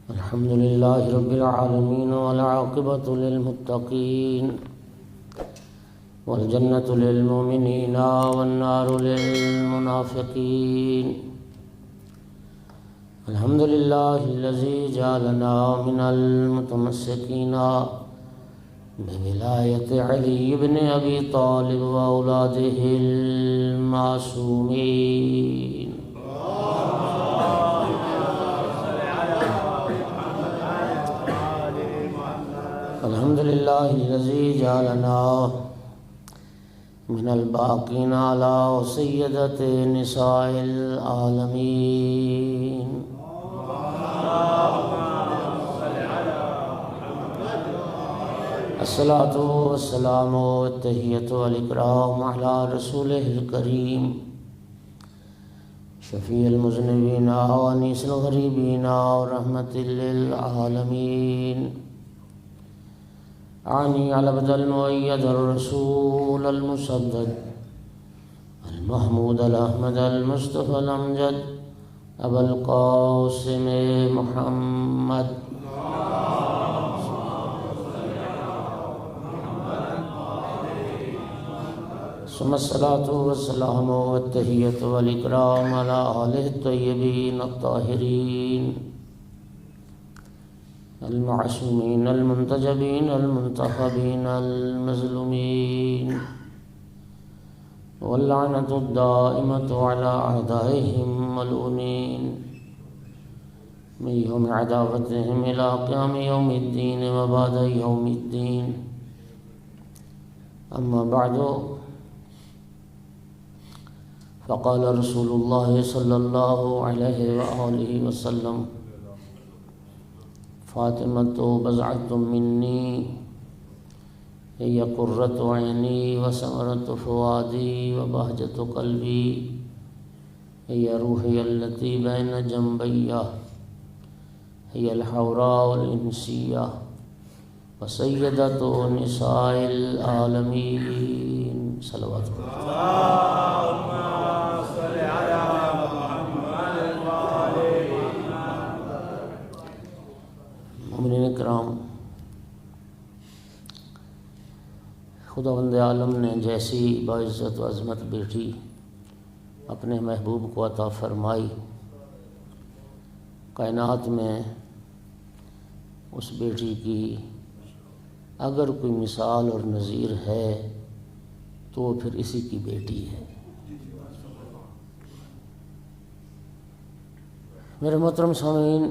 الحمد لله رب العالمين والعاقبة للمتقين والجنة للمؤمنين والنار للمنافقين. الحمد لله الذي جعلنا من المتمسكين بولاية علي بن أبي طالب وأولاده المعصومين. الحمد لله الذي جعلنا من الباقين على سيدة نساء العالمين. الصلاة والسلام والتحية والإكرام على رسوله الكريم شفيع المذنبين وأنيس الغريبين ورحمة للعالمين. أعني على بدل المؤيد الرسول المسدد المحمود الأحمد المصطفى الأمجد أبا القاسم محمد ثم الصلاة والسلام والتحية والإكرام على آله الطيبين الطاهرين المعصومين المنتجبين المنتخبين المظلومين، واللعنة الدائمة على أعدائهم ملعونين من يوم عداوتهم إلى قيام يوم الدين وبعد يوم الدين. أما بعد، فقال رسول الله صلى الله عليه وآله وسلم: فاطمة بضعة مني هي قرة عيني وثمرة فؤادي وبهجة قلبي، هي روحي التي بين جنبي، هي الحوراء الإنسية وسيدة نساء العالمين. صلوات مومنین کرام، خداوند عالم نے جیسی باعزت و عظمت بیٹی اپنے محبوب کو عطا فرمائی، کائنات میں اس بیٹی کی اگر کوئی مثال اور نظیر ہے تو وہ پھر اسی کی بیٹی ہے۔ میرے محترم سامعین،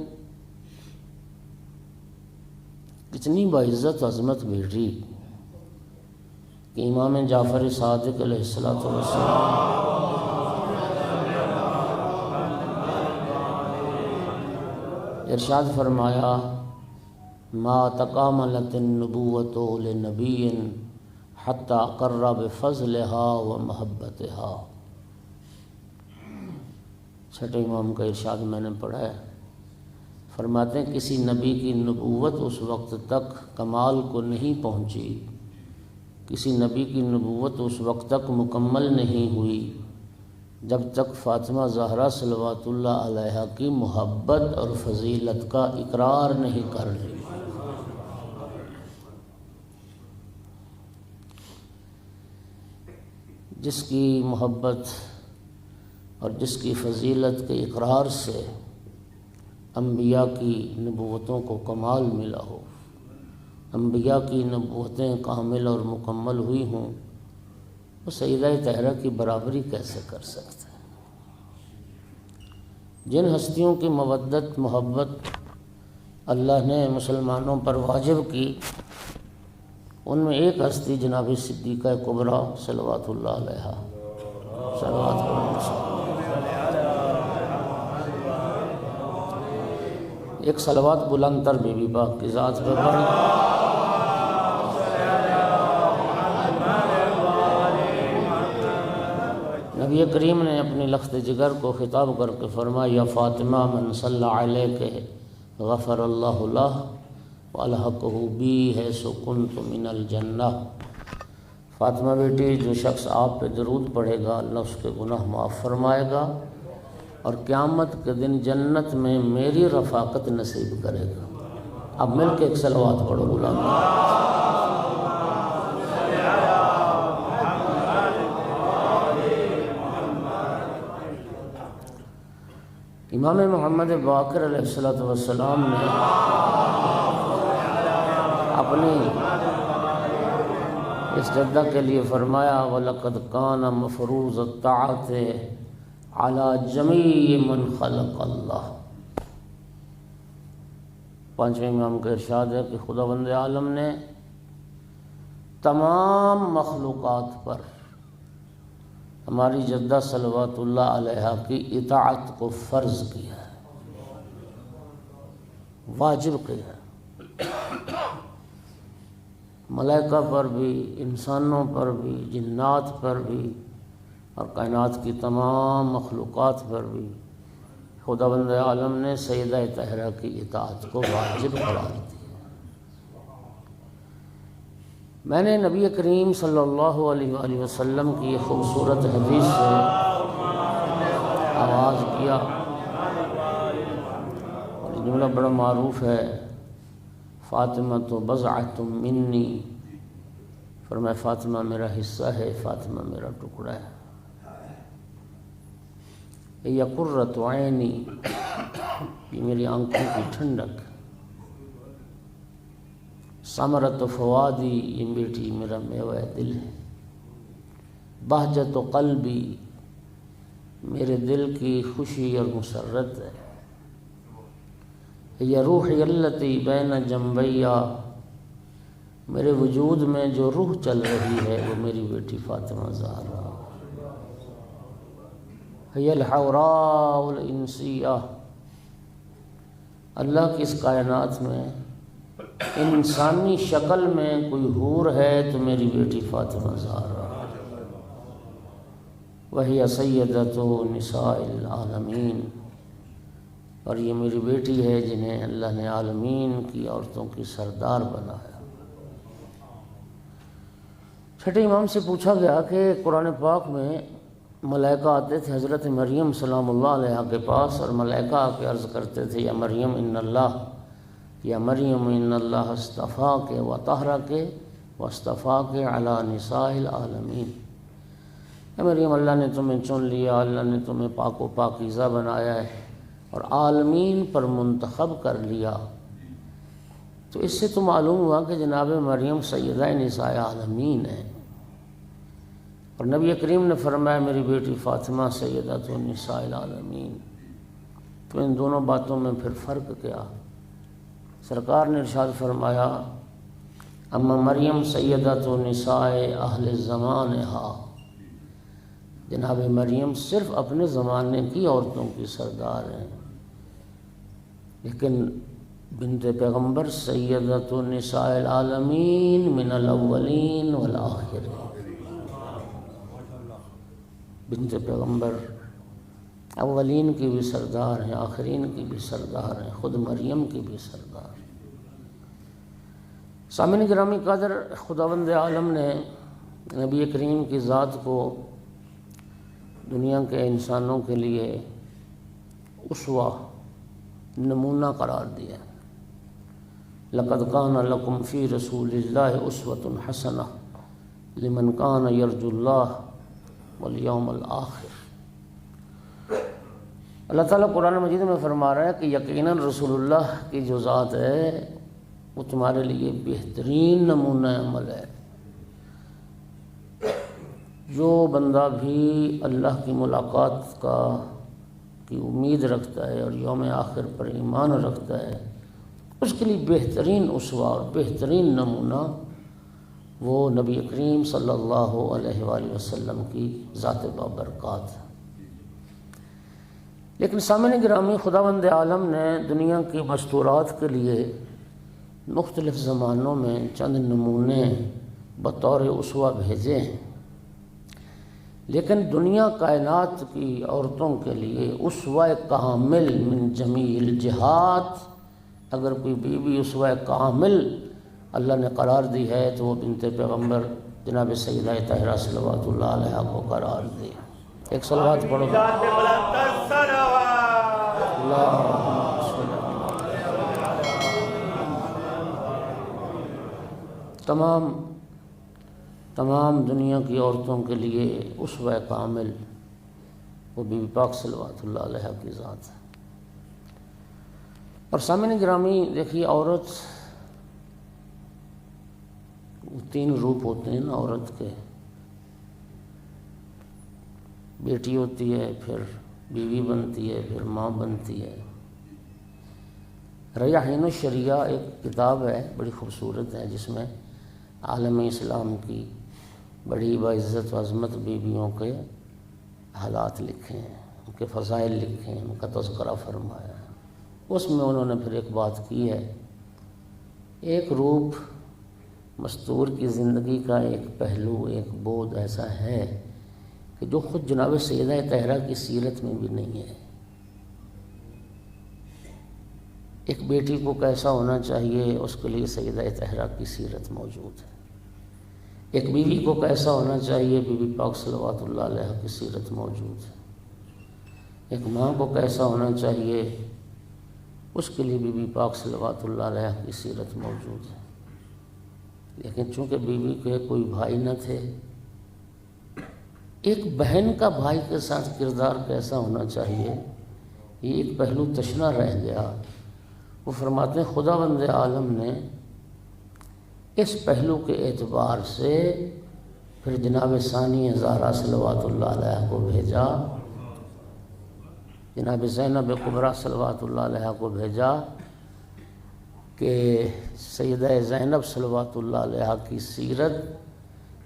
کتنی باعزت عظمت بیٹی کہ امام جعفر صادق علیہ الصلوۃ والسلام ارشاد فرمایا: ما تکاملت النبوۃ لنبی حتی اقر بفضلها ومحبتها۔ چھٹے امام کا ارشاد میں نے پڑھا ہے، فرماتے ہیں کسی نبی کی نبوت اس وقت تک کمال کو نہیں پہنچی، کسی نبی کی نبوت اس وقت تک مکمل نہیں ہوئی جب تک فاطمہ زہرا صلوات اللہ علیہا کی محبت اور فضیلت کا اقرار نہیں کر لی۔ جس کی محبت اور جس کی فضیلت کے اقرار سے انبیاء کی نبوتوں کو کمال ملا ہو، انبیاء کی نبوتیں کامل اور مکمل ہوئی ہوں، وہ سیدہ طاہرہ کی برابری کیسے کر سکتے ہیں؟ جن ہستیوں کی مودت محبت اللہ نے مسلمانوں پر واجب کی، ان میں ایک ہستی جناب صدیقہ کبریٰ صلوات اللہ علیہا، صلوات اللہ۔ ایک صلوات بلند تر بی بی پاک کی ذات پہ پڑھیں۔ نبی کریم نے اپنی لخت جگر کو خطاب کر کے فرمایا: یا فاطمہ من صلی علیک غفر اللہ لہ والحقہ بی حیث کنت من الجنہ۔ فاطمہ بیٹی، جو شخص آپ پہ درود پڑھے گا اللہ اس کے گناہ معاف فرمائے گا اور قیامت کے دن جنت میں میری رفاقت نصیب کرے گا۔ اب مل کے ایک صلوات پڑھو غلام۔ امام محمد باقر علیہ السلام نے اپنی اس جدہ کے لیے فرمایا وَلَقَدْ كَانَ مَفْرُوضَ الطَّاعَةِ عَلَى جَمِيعِ مَنْ خَلَقَ اللَّهُ۔ پانچویں امام کا ارشاد ہے کہ خداوند عالم نے تمام مخلوقات پر ہماری جدہ صلوات اللہ علیہ کی اطاعت کو فرض کیا ہے، واجب کیا ہے۔ ملائکہ پر بھی، انسانوں پر بھی، جنات پر بھی اور کائنات کی تمام مخلوقات پر بھی خداوند عالم نے سیدہ طاہرہ کی اطاعت کو واجب قرار دیا۔ میں نے نبی کریم صلی اللہ علیہ وآلہ وسلم کی خوبصورت حدیث سے آغاز کیا، اور یہ جملہ بڑا معروف ہے، فاطمہ تو بضعۃ منی، فرمایا فاطمہ میرا حصہ ہے، فاطمہ میرا ٹکڑا ہے۔ یا قرۃ عینی، یہ میری آنکھوں کی ٹھنڈک۔ ثمرۃ فؤادی، یہ میٹھی میرا میوہ دل ہے۔ بہجۃ قلبی، میرے دل کی خوشی اور مسرت ہے۔ یا روحی التی بین جنبیا، میرے وجود میں جو روح چل رہی ہے وہ میری بیٹی فاطمہ زہرا۔ ہی الحوراء الانسیہ، اللہ کی اس کائنات میں انسانی شکل میں کوئی حور ہے تو میری بیٹی فاطمہ زہرا۔ وہی سیدۃ نساء العالمین، اور یہ میری بیٹی ہے جنہیں اللہ نے عالمین کی عورتوں کی سردار بنایا۔ چھٹے امام سے پوچھا گیا کہ قرآن پاک میں ملائکہ آتے تھے حضرت مریم سلام اللہ علیہ کے پاس، اور ملائکہ آ کے عرض کرتے تھے یا مریم ان اللہ، یا مریم ان اللہ اصطفاک وطہرک واصطفاک علی نساء العالمین۔ اے مریم، اللہ نے تمہیں چن لیا، اللہ نے تمہیں پاک و پاکیزہ بنایا ہے اور عالمین پر منتخب کر لیا۔ تو اس سے تو معلوم ہوا کہ جناب مریم سیدہ نساء عالمین ہے، اور نبی کریم نے فرمایا میری بیٹی فاطمہ سیدۃ نساء العالمین۔ تو ان دونوں باتوں میں پھر فرق کیا؟ سرکار نے ارشاد فرمایا اما مریم سیدۃ نساء اہل زمانہا، جناب مریم صرف اپنے زمانے کی عورتوں کی سردار ہیں، لیکن بنت پیغمبر سیدۃ نساء العالمین من الاولین والآخرین۔ بنت پیغمبر اولین کی بھی سردار ہیں، آخرین کی بھی سردار ہیں، خود مریم کی بھی سردار۔ سامعین گرامی قدر، خداوند عالم نے نبی کریم کی ذات کو دنیا کے انسانوں کے لیے اسوہ، نمونہ قرار دیا۔ لقد کان لکم فی رسول اللہ اسوۃ حسنہ لمن کان یرجو اللہ والیوم الآخر۔ اللہ تعالیٰ قرآن مجید میں فرما رہا ہے کہ یقیناً رسول اللہ کی جو ذات ہے وہ تمہارے لیے بہترین نمونہ عمل ہے۔ جو بندہ بھی اللہ کی ملاقات کی امید رکھتا ہے اور یوم آخر پر ایمان رکھتا ہے، اس کے لیے بہترین اسوہ اور بہترین نمونہ وہ نبی کریم صلی اللہ علیہ وآلہ وسلم کی ذات بابرکات ہے۔ لیکن سامعین گرامی، خداوند عالم نے دنیا کی مستورات کے لیے مختلف زمانوں میں چند نمونے بطور اسوہ بھیجے ہیں، لیکن دنیا کائنات کی عورتوں کے لیے اسوہ کامل من جمیع الجہات، اگر کوئی بیوی اسوہ کامل اللہ نے قرار دی ہے تو وہ بنت پیغمبر جناب سیدہ طاہرہ صلوات اللہ علیہ کو قرار دی۔ ایک صلوات پڑھو۔ تمام دنیا کی عورتوں کے لیے اسوہ کامل وہ بی بی پاک صلوات اللہ علیہ کی ذات ہے۔ اور سامعین گرامی دیکھیے، عورت تین روپ ہوتے ہیں نا عورت کے، بیٹی ہوتی ہے، پھر بیوی بنتی ہے، پھر ماں بنتی ہے۔ ریاحین الشریعہ ایک کتاب ہے بڑی خوبصورت ہے، جس میں عالم اسلام کی بڑی باعزت و عظمت بیویوں کے حالات لکھے ہیں، ان کے فضائل لکھے ہیں، ان کا تذکرہ فرمایا ہے۔ اس میں انہوں نے پھر ایک بات کی ہے، ایک روپ مستور کی زندگی کا ایک پہلو، ایک بعد ایسا ہے کہ جو خود جناب سیدہ طاہرہ کی سیرت میں بھی نہیں ہے۔ ایک بیٹی کو کیسا ہونا چاہیے، اس کے لیے سیدہ طاہرہ کی سیرت موجود ہے۔ ایک بیوی کو کیسا ہونا چاہیے، بی بی پاک صلوات اللہ علیہ کی سیرت موجود ہے۔ ایک ماں کو کیسا ہونا چاہیے، اس کے لیے بی بی پاک صلوات اللہ علیہ کی سیرت موجود ہے۔ لیکن چونکہ بیوی کے کوئی بھائی نہ تھے، ایک بہن کا بھائی کے ساتھ کردار کیسا ہونا چاہیے، یہ ایک پہلو تشنہ رہ گیا۔ وہ فرماتے ہیں خداوند عالم نے اس پہلو کے اعتبار سے پھر جناب ثانی زہرا صلوات اللہ علیہ کو بھیجا، جناب زینب کبریٰ صلوات اللہ علیہ کو بھیجا کہ سیدہ زینب صلوات اللہ علیہ کی سیرت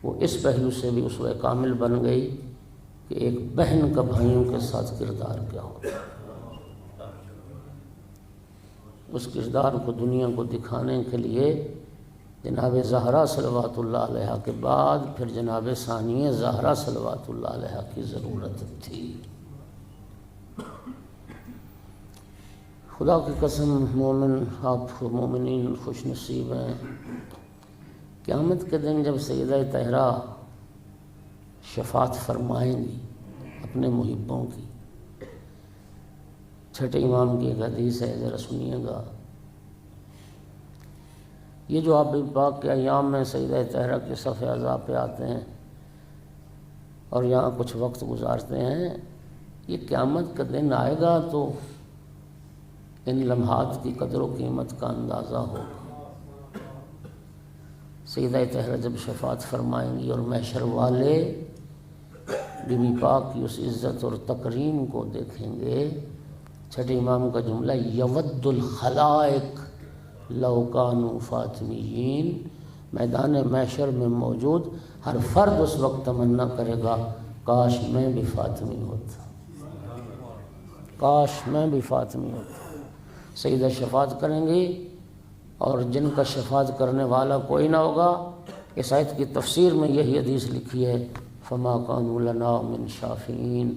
وہ اس پہلو سے بھی اسوہ کامل بن گئی کہ ایک بہن کا بھائیوں کے ساتھ کردار کیا ہوتا ہے۔ اس کردار کو دنیا کو دکھانے کے لیے جناب زہرا صلوات اللہ علیہ کے بعد پھر جناب ثانی زہرا صلوات اللہ علیہ کی ضرورت تھی۔ خدا کی قسم مومن، آپ مومنین خوش نصیب ہیں، قیامت کے دن جب سیدہ طاہرہ شفاعت فرمائیں گی اپنے محبوں کی۔ چھٹے امام کی ایک حدیث ہے، ذرا سنیے گا۔ یہ جو آپ پاک کے ایام میں سیدہ طاہرہ کے صف اعضاء پہ آتے ہیں اور یہاں کچھ وقت گزارتے ہیں، یہ قیامت کا دن آئے گا تو ان لمحات کی قدر و قیمت کا اندازہ ہوگا۔ سیدہ طاہرہ جب شفاعت فرمائیں گی اور محشر والے بی بی پاک کی اس عزت اور تکریم کو دیکھیں گے، چھٹے امام کا جملہ یود الخلائق لو کانوا فاطمیین، میدان محشر میں موجود ہر فرد اس وقت تمنا کرے گا کاش میں بھی فاطمی ہوتا، کاش میں بھی فاطمی ہوتا۔ سیدہ شفاعت کریں گی اور جن کا شفاعت کرنے والا کوئی نہ ہوگا، اس آیت کی تفسیر میں یہی حدیث لکھی ہے، فما کانوا لنا من شافعین،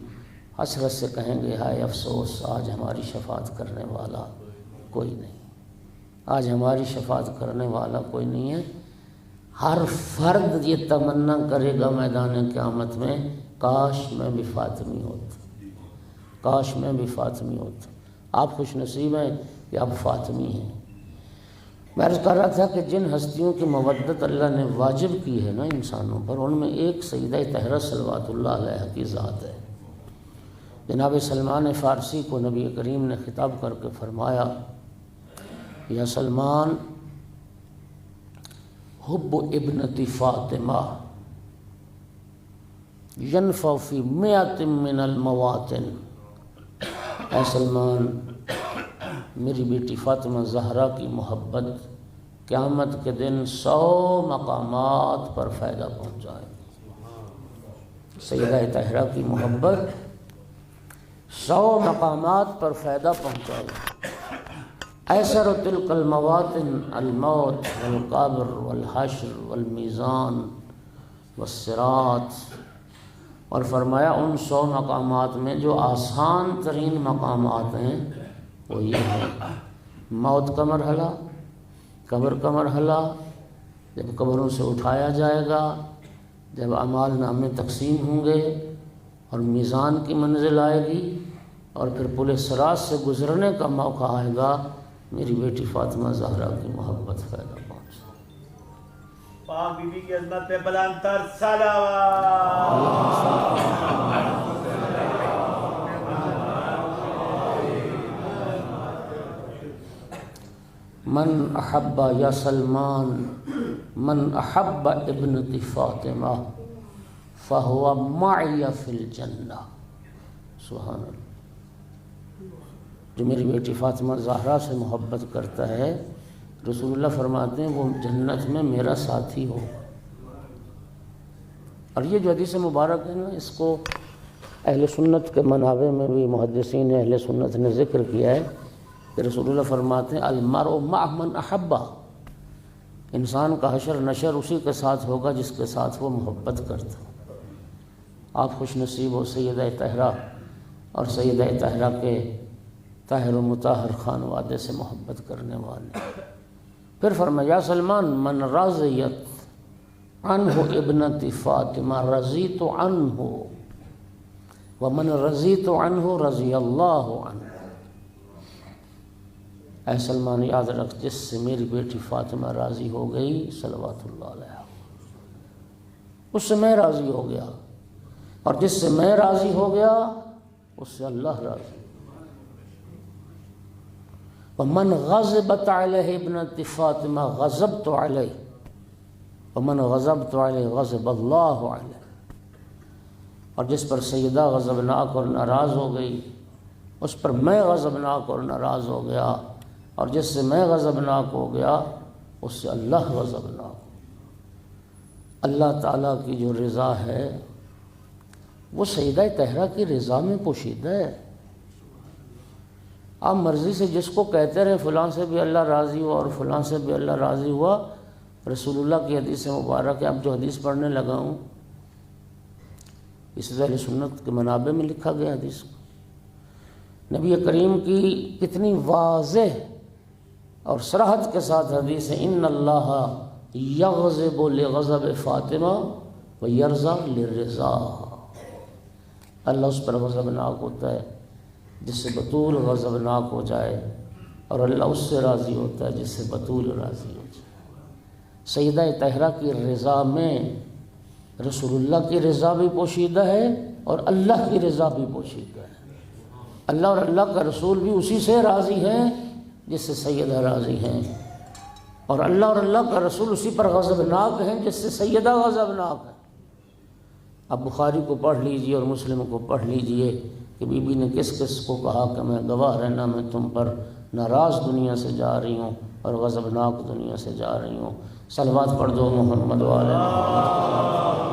حسرت سے کہیں گے ہائے افسوس، آج ہماری شفاعت کرنے والا کوئی نہیں، آج ہماری شفاعت کرنے والا کوئی نہیں ہے۔ ہر فرد یہ تمنا کرے گا میدان قیامت میں کاش میں بھی فاطمی ہوتا، کاش میں بھی فاطمی ہوتا۔ آپ خوش نصیب ہیں کہ آپ فاطمی ہیں۔ میں عرض کر رہا تھا کہ جن ہستیوں کی مودت اللہ نے واجب کی ہے نا انسانوں پر، ان میں ایک سیدہ طاہرہ صلوات اللہ علیہ کی ذات ہے۔ جناب سلمان فارسی کو نبی کریم نے خطاب کر کے فرمایا، یا سلمان حب ابنتی فاطمہ ینفع فی مئۃ من المواطن، اے سلمان میری بیٹی فاطمہ زہرا کی محبت قیامت کے دن 100 مقامات پر فائدہ پہنچائے۔ سیدہ طاہرہ کی محبت 100 مقامات پر فائدہ پہنچائے۔ ایسر تلک المواطن الموت والقبر والحشر والمیزان والصراط، اور فرمایا ان 100 مقامات میں جو آسان ترین مقامات ہیں وہ یہ ہیں، موت کا مرحلہ، قبر کا مرحلہ، جب قبروں سے اٹھایا جائے گا، جب اعمال نامے تقسیم ہوں گے اور میزان کی منزل آئے گی، اور پھر پل صراط سے گزرنے کا موقع آئے گا، میری بیٹی فاطمہ زہرا کی محبت فائدہ پہنچے۔ پاک بی بی کی عظمت پہ بلند تر صلوات۔ من احب یا سلمان من احب ابنت فاطمہ فہو معی فی الجنہ۔ سبحان اللہ۔ جو میری بیٹی فاطمہ زہرا سے محبت کرتا ہے، رسول اللہ فرماتے ہیں وہ جنت میں میرا ساتھی ہو۔ اور یہ جو حدیث مبارک ہے نا، اس کو اہل سنت کے منابع میں بھی محدثین اہل سنت نے ذکر کیا ہے کہ رسول اللہ فرماتے ہیں المرء مع من احبہ، انسان کا حشر نشر اسی کے ساتھ ہوگا جس کے ساتھ وہ محبت کرتا ہے۔ آپ خوش نصیب ہو سیدہ طاہرہ اور سیدہ طاہرہ کے طاہر و مطہر خانوادے سے محبت کرنے والے۔ پھر فرمایا یا سلمان من رضیت عنہ ابنت فاطمہ رضیت عنہ ومن رضیت عنہ رضی اللہ عنہ۔ اے سلمان یاد رکھ، جس سے میری بیٹی فاطمہ راضی ہو گئی صلوات اللہ علیہ، اس سے میں راضی ہو گیا، اور جس سے میں راضی ہو گیا اس سے اللہ راضی۔ ومن غضبت علیہ ابنت فاطمہ غضبت علیہ ومن غضبت علیہ غضب اللہ علیہ۔ اور جس پر سیدہ غضبناک اور ناراض ہو گئی اس پر میں غضبناک اور ناراض ہو گیا، اور جس سے میں غضبناک ہو گیا اس سے اللہ غضبناک ہو۔ اللہ تعالیٰ کی جو رضا ہے وہ سیدہ طاہرہ کی رضا میں پوشیدہ ہے۔ آپ مرضی سے جس کو کہتے رہے فلاں سے بھی اللہ راضی ہوا اور فلاں سے بھی اللہ راضی ہوا، رسول اللہ کی حدیث مبارک ہے۔ اب جو حدیث پڑھنے لگا ہوں اس اہل سنت کے منابع میں لکھا گیا حدیث کو، نبی کریم کی کتنی واضح اور صراحت کے ساتھ حدیث ہے، ان اللہ یغضب لغضب فاطمہ ویرضا لرضا۔ اللہ اس پر غضبناک ہوتا ہے جس سے بطول غضبناک ہو جائے، اور اللہ اس سے راضی ہوتا ہے جس سے بطول راضی ہو جائے۔ سیدہ طاہرہ کی رضا میں رسول اللہ کی رضا بھی پوشیدہ ہے اور اللہ کی رضا بھی پوشیدہ ہے۔ اللہ اور اللہ کا رسول بھی اسی سے راضی ہیں جس سے سیدہ راضی ہیں، اور اللہ اور اللہ کا رسول اسی پر غضبناک ہیں جس سے سیدہ غضبناک ہے۔ اب بخاری کو پڑھ لیجئے اور مسلم کو پڑھ لیجئے کہ بی بی نے کس کس کو کہا کہ میں گواہ رہنا میں تم پر ناراض دنیا سے جا رہی ہوں اور غضبناک دنیا سے جا رہی ہوں۔ صلوات پڑھ دو محمد والے محمد۔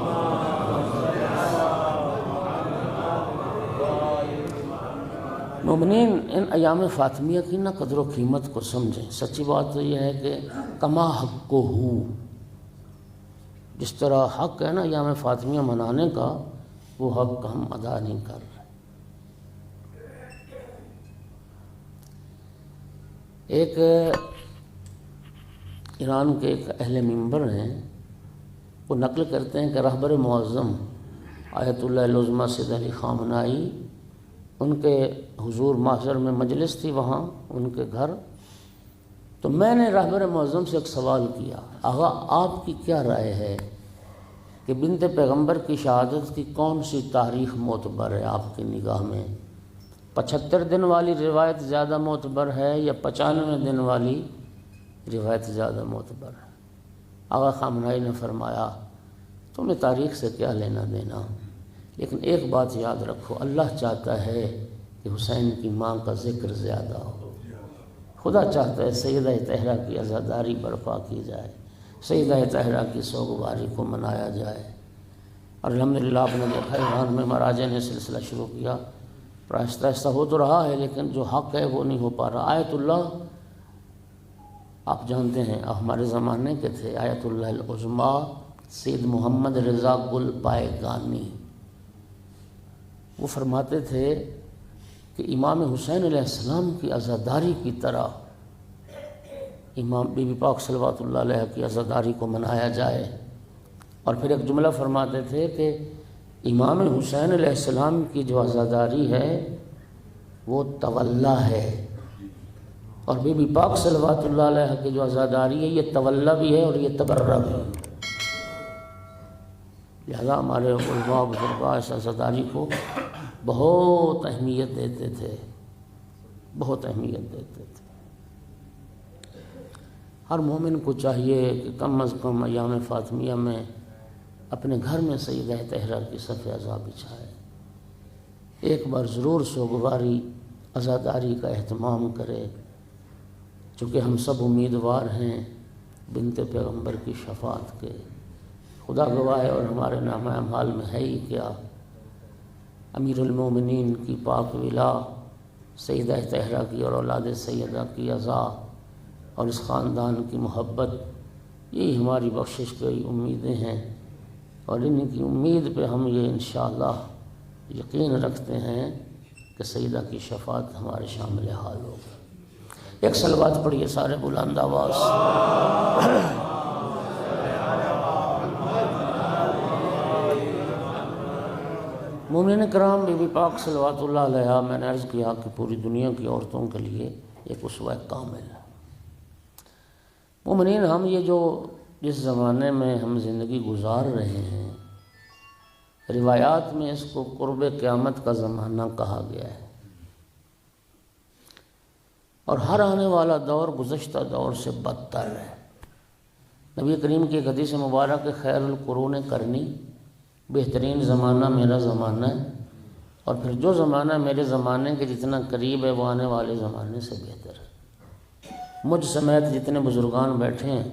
مومنین، ان ایام فاطمیہ کی نہ قدر و قیمت کو سمجھیں۔ سچی بات تو یہ ہے کہ کما حق کو ہو، جس طرح حق ہے نا ایام فاطمیہ منانے کا، وہ حق ہم ادا نہیں کر رہے۔ ایک ایران کے ایک اہل منبر ہیں، وہ نقل کرتے ہیں کہ رہبر معظم آیت اللہ العظمیٰ سید علی خامنائی، ان کے حضور محضر میں مجلس تھی وہاں ان کے گھر، تو میں نے رہبر معظم سے ایک سوال کیا، آغا آپ کی کیا رائے ہے کہ بنت پیغمبر کی شہادت کی کون سی تاریخ معتبر ہے آپ کی نگاہ میں؟ 75 دن والی روایت زیادہ معتبر ہے یا 95 دن والی روایت زیادہ معتبر ہے؟ آغا خامنائی نے فرمایا تمہیں تاریخ سے کیا لینا دینا، لیکن ایک بات یاد رکھو، اللہ چاہتا ہے کہ حسین کی ماں کا ذکر زیادہ ہو، خدا چاہتا ہے سیدہ طاہرہ کی عزاداری برپا کی جائے، سیدہ طاہرہ کی سوگواری کو منایا جائے۔ اور الحمدللہ آپ نے دیکھا ایران میں مراجع نے سلسلہ شروع کیا، پر آہستہ آہستہ ہو تو رہا ہے لیکن جو حق ہے وہ نہیں ہو پا رہا۔ آیت اللہ آپ جانتے ہیں ہمارے زمانے کے تھے، آیت اللہ العظمیٰ سید محمد رضا گل پائیگانی، وہ فرماتے تھے کہ امام حسین علیہ السلام کی عزاداری کی طرح امام بی بی پاک صلوات اللہ علیہ کی عزاداری کو منایا جائے۔ اور پھر ایک جملہ فرماتے تھے کہ امام حسین علیہ السلام کی جو عزاداری ہے وہ تولا ہے، اور بی بی پاک صلوات اللہ علیہ کی جو عزاداری ہے یہ تولا بھی ہے اور یہ تبرہ بھی ہے۔ لہذا ہمارے علماء بزرگاں اس عزاداری کو بہت اہمیت دیتے تھے، بہت اہمیت دیتے تھے۔ ہر مومن کو چاہیے کہ کم از کم ایام فاطمیہ میں اپنے گھر میں سیدہ طاہرہ کی صف عزا بچھائے، ایک بار ضرور سوگواری عزاداری کا اہتمام کرے، چونکہ ہم سب امیدوار ہیں بنت پیغمبر کی شفاعت کے۔ خدا گواہ ہے اور ہمارے نامہ اعمال میں ہے ہی کیا، امیر المومنین کی پاک ولا سیدہ طاہرہ کی اور اولاد سیدہ کی عزا اور اس خاندان کی محبت، یہی ہماری بخشش کی امیدیں ہیں، اور ان کی امید پہ ہم یہ انشاءاللہ یقین رکھتے ہیں کہ سیدہ کی شفاعت ہمارے شامل حال ہوگی۔ ایک صلوات پڑھیے سارے بلند آواز۔ مومنین کرام، بی بی پاک صلوات اللہ علیہ، میں نے عرض کیا کہ پوری دنیا کی عورتوں کے لیے ایک اسوہ کامل ہے۔ مومنین، ہم یہ جو جس زمانے میں ہم زندگی گزار رہے ہیں، روایات میں اس کو قرب قیامت کا زمانہ کہا گیا ہے، اور ہر آنے والا دور گزشتہ دور سے بدتر ہے۔ نبی کریم کی ایک حدیث مبارک، خیر القرون قرنی، بہترین زمانہ میرا زمانہ ہے، اور پھر جو زمانہ میرے زمانے کے جتنا قریب ہے وہ آنے والے زمانے سے بہتر ہے۔ مجھ سمیت جتنے بزرگان بیٹھے ہیں،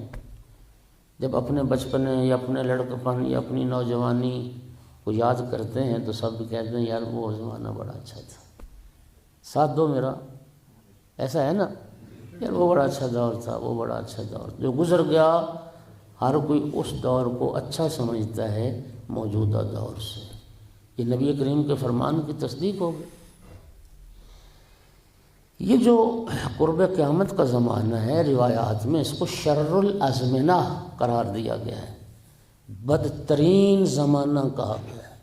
جب اپنے بچپنے یا اپنے لڑکپن یا اپنی نوجوانی کو یاد کرتے ہیں تو سب کہتے ہیں یار وہ زمانہ بڑا اچھا تھا، ساتھ دو میرا، ایسا ہے نا یار، وہ بڑا اچھا دور تھا، وہ بڑا اچھا دور جو گزر گیا۔ ہر کوئی اس دور کو اچھا سمجھتا ہے موجودہ دور سے۔ یہ نبی کریم کے فرمان کی تصدیق ہوگی۔ یہ جو قرب قیامت کا زمانہ ہے، روایات میں اس کو شر الازمنہ قرار دیا گیا ہے، بدترین زمانہ کہا گیا ہے،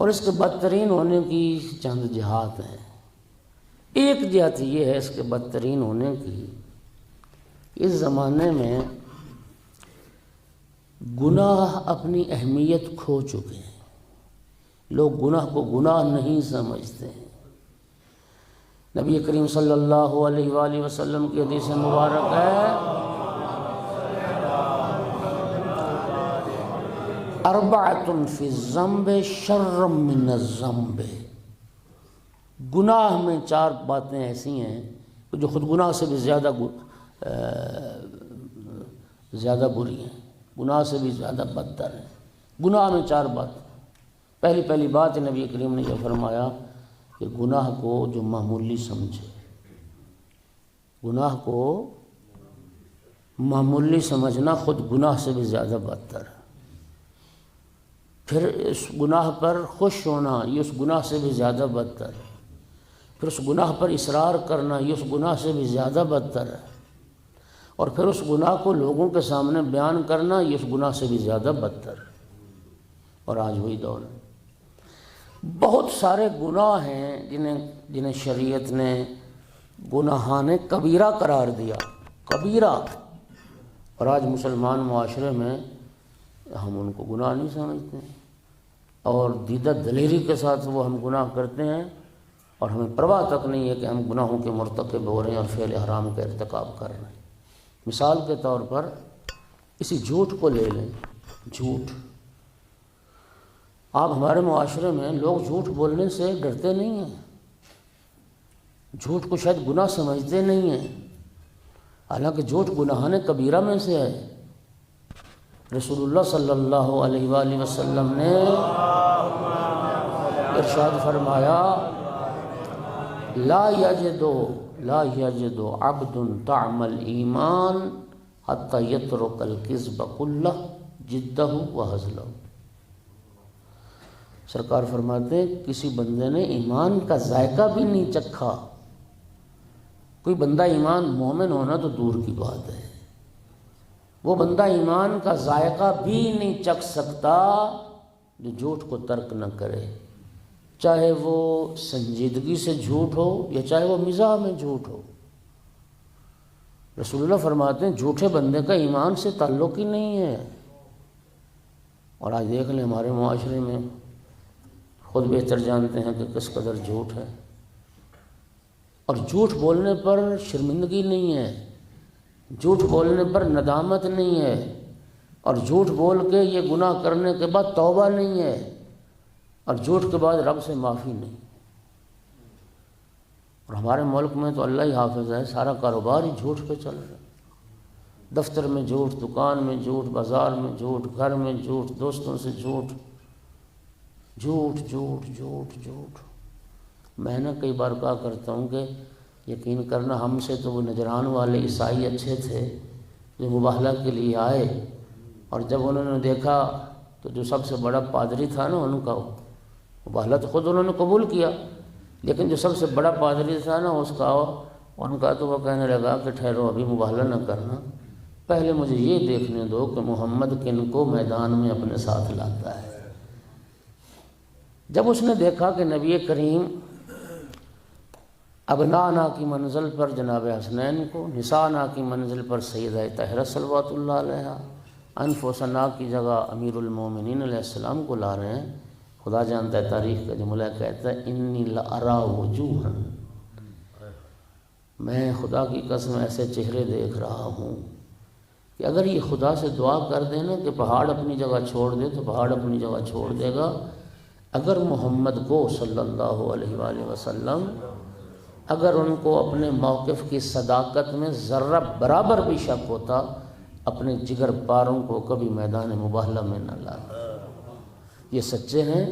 اور اس کے بدترین ہونے کی چند جہات ہیں۔ ایک جہت یہ ہے اس کے بدترین ہونے کی، اس زمانے میں گناہ اپنی اہمیت کھو چکے ہیں، لوگ گناہ کو گناہ نہیں سمجھتے ہیں۔ نبی کریم صلی اللہ علیہ وآلہ وسلم کی حدیث مبارک ہے، اربعۃ فی الذنب شر من الذنب، گناہ میں چار باتیں ایسی ہیں جو خود گناہ سے بھی زیادہ بری ہیں، گناہ سے بھی زیادہ بدتر ہیں۔ گناہ میں چار بات، پہلی بات نبی کریم نے یہ فرمایا کہ گناہ کو جو معمولی سمجھے، گناہ کو معمولی سمجھنا خود گناہ سے بھی زیادہ بدتر ہے۔ پھر اس گناہ پر خوش ہونا، یہ اس گناہ سے بھی زیادہ بدتر ہے۔ پھر اس گناہ پر اصرار کرنا، یہ اس گناہ سے بھی زیادہ بدتر ہے۔ اور پھر اس گناہ کو لوگوں کے سامنے بیان کرنا، یہ اس گناہ سے بھی زیادہ بدتر ہے۔ اور آج وہی دور ہے، بہت سارے گناہ ہیں جنہیں شریعت نے گناہان کبیرہ قرار دیا، کبیرہ، اور آج مسلمان معاشرے میں ہم ان کو گناہ نہیں سمجھتے ہیں، اور دیدہ دلیری کے ساتھ وہ ہم گناہ کرتے ہیں، اور ہمیں پرواہ تک نہیں ہے کہ ہم گناہوں کے مرتکب ہو رہے ہیں اور فعل حرام کا ارتکاب کر رہے ہیں۔ مثال کے طور پر اسی جھوٹ کو لے لیں، جھوٹ، آپ ہمارے معاشرے میں لوگ جھوٹ بولنے سے ڈرتے نہیں ہیں، جھوٹ کو شاید گناہ سمجھتے نہیں ہیں، حالانکہ جھوٹ گناہان کبیرہ میں سے ہے۔ رسول اللہ صلی اللہ علیہ وآلہ وسلم نے ارشاد فرمایا، لا یجد عبد طعم الایمان حتی یترک الکذب کلہ جدہ وہزلہ۔ سرکار فرماتے ہیں کسی بندے نے ایمان کا ذائقہ بھی نہیں چکھا، کوئی بندہ ایمان مومن ہونا تو دور کی بات ہے، وہ بندہ ایمان کا ذائقہ بھی نہیں چکھ سکتا جو جھوٹ کو ترک نہ کرے، چاہے وہ سنجیدگی سے جھوٹ ہو یا چاہے وہ مزاح میں جھوٹ ہو۔ رسول اللہ فرماتے ہیں جھوٹے بندے کا ایمان سے تعلق ہی نہیں ہے۔ اور آج دیکھ لیں ہمارے معاشرے میں خود بہتر جانتے ہیں کہ کس قدر جھوٹ ہے، اور جھوٹ بولنے پر شرمندگی نہیں ہے، جھوٹ بولنے پر ندامت نہیں ہے، اور جھوٹ بول کے یہ گناہ کرنے کے بعد توبہ نہیں ہے، اور جھوٹ کے بعد رب سے معافی نہیں۔ اور ہمارے ملک میں تو اللہ ہی حافظ ہے، سارا کاروبار ہی جھوٹ پہ چل رہا ہے۔ دفتر میں جھوٹ، دکان میں جھوٹ، بازار میں جھوٹ، گھر میں جھوٹ، دوستوں سے جھوٹ، جھوٹ جھوٹ جھوٹ جھوٹ۔ میں نے کئی بار کہا کرتا ہوں کہ یقین کرنا ہم سے تو وہ نجران والے عیسائی اچھے تھے جو مباہلہ کے لیے آئے، اور جب انہوں نے دیکھا تو جو سب سے بڑا پادری تھا نا ان کا، مباہلہ تو خود انہوں نے قبول کیا، لیکن جو سب سے بڑا پادری تھا نا اس کا، ان کا تو وہ کہنے لگا کہ ٹھہرو ابھی مباہلہ نہ کرنا، پہلے مجھے یہ دیکھنے دو کہ محمد کن کو میدان میں اپنے ساتھ لاتا ہے۔ جب اس نے دیکھا کہ نبی کریم ابنانا کی منزل پر جناب حسنین کو، نسانا کی منزل پر سیدہ طاہرہ صلوات اللہ علیہا، انفسنا کی جگہ امیر المومنین علیہ السلام کو لا رہے ہیں۔ خدا جانتا ہے تاریخ کا جملہ کہتا ہے انی لارا وجوہا، میں خدا کی قسم ایسے چہرے دیکھ رہا ہوں کہ اگر یہ خدا سے دعا کر دینا کہ پہاڑ اپنی جگہ چھوڑ دے تو پہاڑ اپنی جگہ چھوڑ دے گا، اگر محمد کو صلی اللہ علیہ وآلہ وسلم اگر ان کو اپنے موقف کی صداقت میں ذرہ برابر بھی شک ہوتا، اپنے جگر پاروں کو کبھی میدان مباہلہ میں نہ لانا۔ یہ سچے ہیں،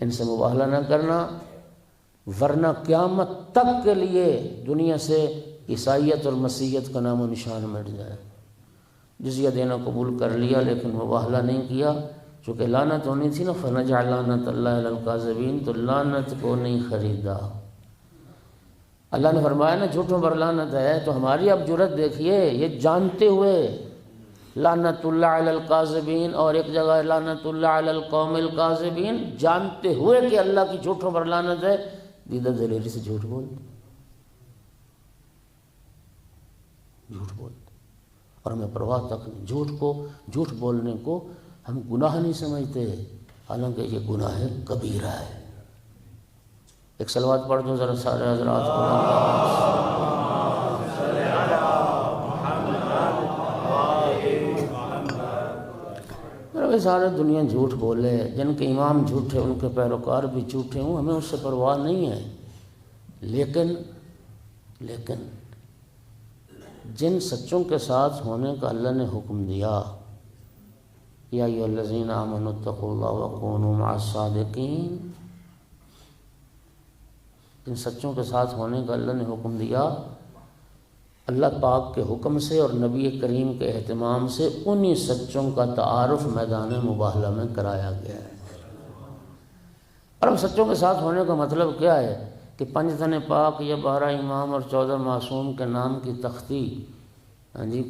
ان سے مباہلہ نہ کرنا، ورنہ قیامت تک کے لیے دنیا سے عیسائیت اور مسیحیت کا نام و نشان مٹ جائے۔ جزیہ دینا قبول کر لیا لیکن مباہلہ نہیں کیا، چونکہ لعنت ہونی تھی نا، فنجعل لعنت اللہ علی الکاذبین، تو لعنت کو نہیں خریدا۔ اللہ نے فرمایا نا جھوٹوں پر لعنت ہے، تو ہماری اب جرت دیکھیے، یہ جانتے ہوئے لعنت اللہ علی الکاذبین، اور ایک جگہ لعنت اللہ علی القوم الکاذبین، جانتے ہوئے کہ اللہ کی جھوٹوں پر لعنت ہے، دیدہ دلیری سے جھوٹ بولتے، جھوٹ بولتے، اور ہمیں پرواہ تک نہیں۔ جھوٹ بولنے کو ہم گناہ نہیں سمجھتے، حالانکہ یہ گناہ کبیرہ ہے۔ ایک صلوات پڑھ دو ذرا سارے حضرات کو۔ سارے دنیا جھوٹ بولے، جن کے امام جھوٹے ان کے پیروکار بھی جھوٹے ہوں، ہمیں اس سے پرواہ نہیں ہے، لیکن جن سچوں کے ساتھ ہونے کا اللہ نے حکم دیا، یا ایھا الذین آمنوا اتقوا اللہ وکونوا مع الصادقین، جن سچوں کے ساتھ ہونے کا اللہ نے حکم دیا، اللہ پاک کے حکم سے اور نبی کریم کے اہتمام سے انہی سچوں کا تعارف میدان مباہلہ میں کرایا گیا ہے۔ اور اب سچوں کے ساتھ ہونے کا مطلب کیا ہے کہ 5 تن پاک یا 12 امام اور 14 معصوم کے نام کی تختی،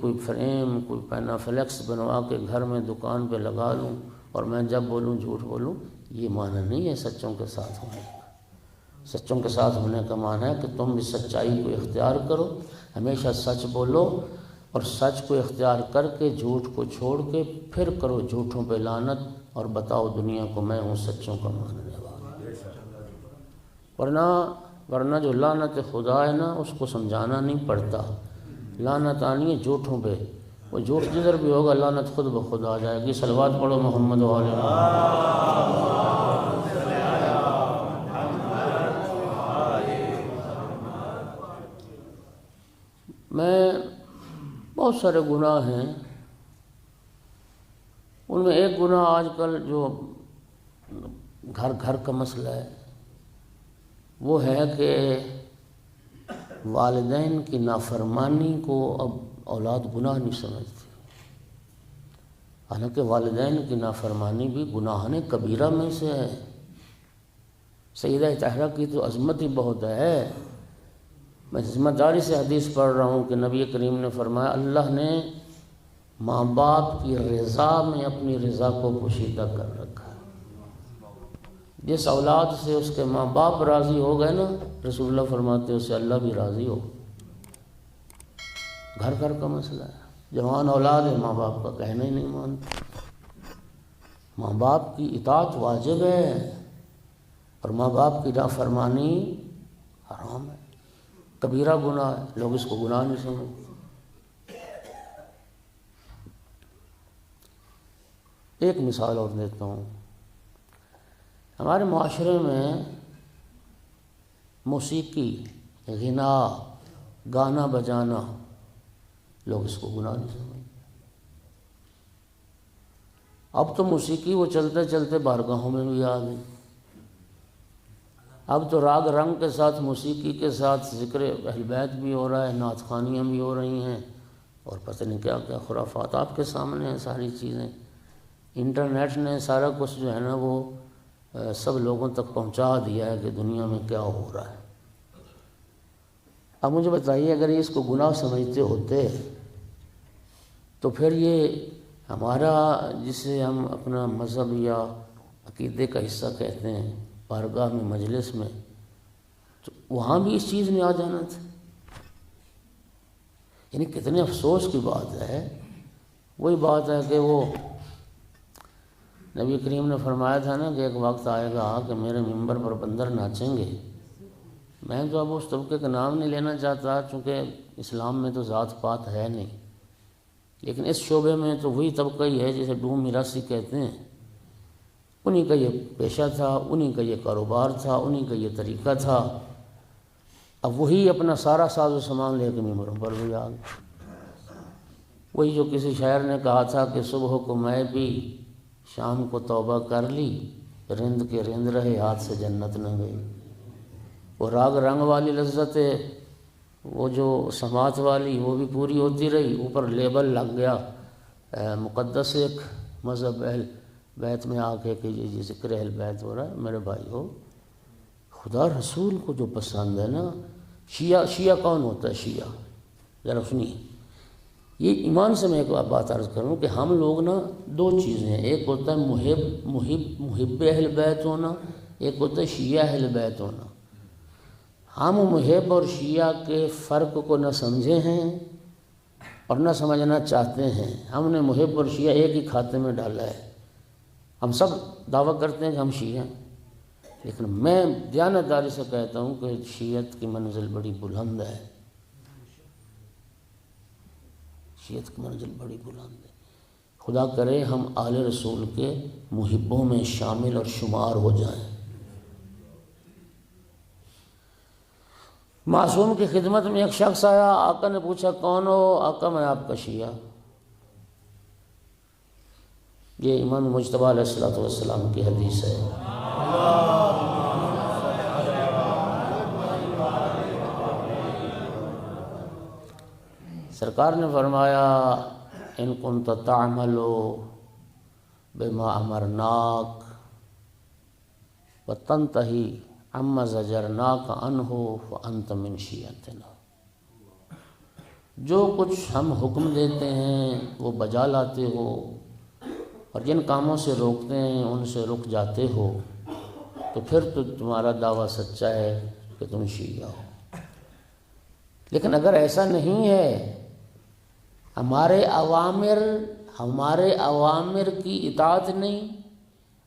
کوئی فریم، کوئی پینا فلیکس بنوا کے گھر میں دکان پہ لگا لوں اور میں جب بولوں جھوٹ بولوں، یہ معنی نہیں ہے سچوں کے ساتھ ہونے کا۔ سچوں کے ساتھ ہونے کا معنی ہے کہ تم بھی سچائی کو اختیار کرو، ہمیشہ سچ بولو، اور سچ کو اختیار کر کے جھوٹ کو چھوڑ کے پھر کرو جھوٹوں پہ لعنت، اور بتاؤ دنیا کو میں ہوں سچوں کا ماننے والا۔ ورنہ جو لعنت خدا ہے نا، اس کو سمجھانا نہیں پڑتا، لعنت آنی ہے جھوٹوں پہ، وہ جھوٹ جدھر بھی ہوگا لعنت خود بخود آ جائے گی۔ صلوات پڑھو محمد و آل محمد۔ میں بہت سارے گناہ ہیں، ان میں ایک گناہ آج کل جو گھر گھر کا مسئلہ ہے وہ ہے کہ والدین کی نافرمانی کو اب اولاد گناہ نہیں سمجھتی، حالانکہ والدین کی نافرمانی بھی گناہ کبیرہ میں سے ہے۔ سیدہ طاہرہ کی تو عظمت ہی بہت ہے۔ میں ذمہ داری سے حدیث پڑھ رہا ہوں کہ نبی کریم نے فرمایا اللہ نے ماں باپ کی رضا میں اپنی رضا کو پوشیدہ کر رکھا ہے۔ جس اولاد سے اس کے ماں باپ راضی ہو گئے نا، رسول اللہ فرماتے ہیں اس سے اللہ بھی راضی ہو۔ گھر گھر کا مسئلہ ہے، جوان اولاد ہے ماں باپ کا کہنا ہی نہیں مانتی۔ ماں باپ کی اطاعت واجب ہے اور ماں باپ کی نافرمانی حرام ہے، کبیرہ گناہ ہے، لوگ اس کو گناہ نہیں سمجھتے۔ ایک مثال اور دیتا ہوں، ہمارے معاشرے میں موسیقی، غنا، گانا بجانا، لوگ اس کو گناہ نہیں سمجھتے۔ اب تو موسیقی وہ چلتے چلتے بارگاہوں میں بھی آ گئی، اب تو راگ رنگ کے ساتھ موسیقی کے ساتھ ذکر اہل بیت بھی ہو رہا ہے، نعت خوانیاں بھی ہو رہی ہیں، اور پتہ نہیں کیا کیا خرافات آپ کے سامنے ہیں ساری چیزیں۔ انٹرنیٹ نے سارا کچھ جو ہے نا وہ سب لوگوں تک پہنچا دیا ہے کہ دنیا میں کیا ہو رہا ہے۔ اب مجھے بتائیے اگر یہ اس کو گناہ سمجھتے ہوتے تو پھر یہ ہمارا جسے ہم اپنا مذہب یا عقیدے کا حصہ کہتے ہیں بارگاہ میں، مجلس میں، تو وہاں بھی اس چیز میں آ جانا تھا۔ یعنی کتنے افسوس کی بات ہے، وہی بات ہے کہ وہ نبی کریم نے فرمایا تھا نا کہ ایک وقت آئے گا کہ میرے ممبر پر بندر ناچیں گے۔ میں تو اب اس طبقے کا نام نہیں لینا چاہتا چونکہ اسلام میں تو ذات پات ہے نہیں، لیکن اس شعبے میں تو وہی طبقہ ہی ہے جسے ڈوم میراثی کہتے ہیں، انہی کا یہ پیشہ تھا، انہی کا یہ کاروبار تھا، انہی کا یہ طریقہ تھا۔ اب وہی اپنا سارا ساز و سامان لے کے ممبروں پر بھی آ گئے۔ وہی جو کسی شاعر نے کہا تھا کہ صبح کو میں بھی شام کو توبہ کر لی، رند کے رند رہے ہاتھ سے جنت نہ گئی۔ وہ راگ رنگ والی لذت ہے، وہ جو سماعت والی وہ بھی پوری ہوتی رہی، اوپر لیبل لگ گیا مقدس ایک مذہب اہل بیت میں آ کے کہ یہ ذکر اہل بیت ہو رہا ہے۔ میرے بھائی ہو، خدا رسول کو جو پسند ہے نا، شیعہ کون ہوتا ہے؟ شیعہ ذرا سنیے، یہ ایمان سے میں ایک بات عرض کروں کہ ہم لوگ نا دو چیزیں ہیں، ایک ہوتا ہے محب اہل بیت ہونا، ایک ہوتا ہے شیعہ اہل بیت ہونا۔ ہم محب اور شیعہ کے فرق کو نہ سمجھے ہیں اور نہ سمجھنا چاہتے ہیں۔ ہم نے محب اور شیعہ ایک ہی کھاتے میں ڈالا ہے۔ ہم سب دعویٰ کرتے ہیں کہ ہم شیعہ ہیں، لیکن میں دیانتداری سے کہتا ہوں کہ شیعت کی منزل بڑی بلند ہے، شیعت کی منزل بڑی بلند ہے۔ خدا کرے ہم آل رسول کے محبوں میں شامل اور شمار ہو جائیں۔ معصوم کی خدمت میں ایک شخص آیا، آقا نے پوچھا کون ہو؟ آقا میں آپ کا شیعہ۔ یہ امام مجتبیٰ علیہ السلام کی حدیث ہے۔ سرکار نے فرمایا ان کنت تعمل بما امرناک وتنتہی عما زجرناک عنہ فانت من شیعتنا۔ جو کچھ ہم حکم دیتے ہیں وہ بجا لاتے ہو اور جن کاموں سے روکتے ہیں ان سے رک جاتے ہو، تو پھر تو تمہارا دعویٰ سچا ہے کہ تم شیعہ ہو۔ لیکن اگر ایسا نہیں ہے، ہمارے اوامر کی اطاعت نہیں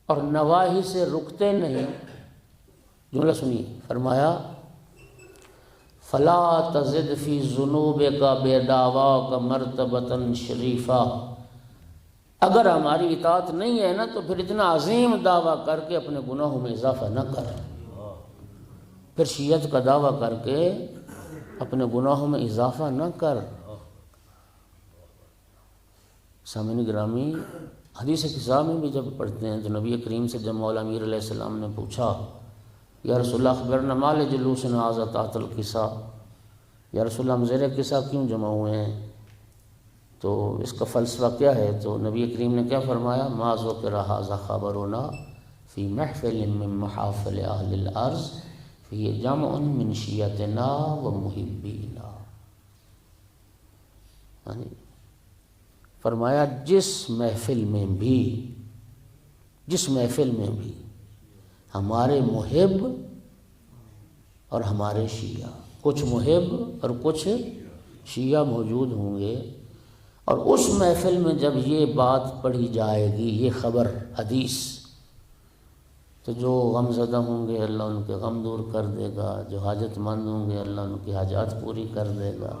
اور نواہی سے رکتے نہیں، جملہ سنیے، فرمایا فلا تزد فی ذنوبک بدعواک مرتبۃ شریفہ۔ اگر ہماری اطاعت نہیں ہے نا تو پھر اتنا عظیم دعویٰ کر کے اپنے گناہوں میں اضافہ نہ کر، پھر شیعت کا دعویٰ کر کے اپنے گناہوں میں اضافہ نہ کر۔ سامعین گرامی، حدیث قصہ میں بھی جب پڑھتے ہیں تو نبی کریم سے جب مولا امیر علیہ السلام نے پوچھا یا رسول اللہ اخبرنا ما لجلوسنا ھذا تحت القصہ، یا رسول اللہ ہم زیر قصہ کیوں جمع ہوئے ہیں، تو اس کا فلسفہ کیا ہے؟ تو نبی کریم نے کیا فرمایا؟ ما ذکر ھذا خبرنا فی محفل من محافل اہل الارض فی جمع من شیعتنا و محبینا۔ فرمایا جس محفل میں بھی ہمارے محب اور ہمارے شیعہ، کچھ محب اور کچھ شیعہ موجود ہوں گے، اور اس محفل میں جب یہ بات پڑھی جائے گی، یہ خبر حدیث، تو جو غم زدہ ہوں گے اللہ ان کے غم دور کر دے گا، جو حاجت مند ہوں گے اللہ ان کی حاجات پوری کر دے گا،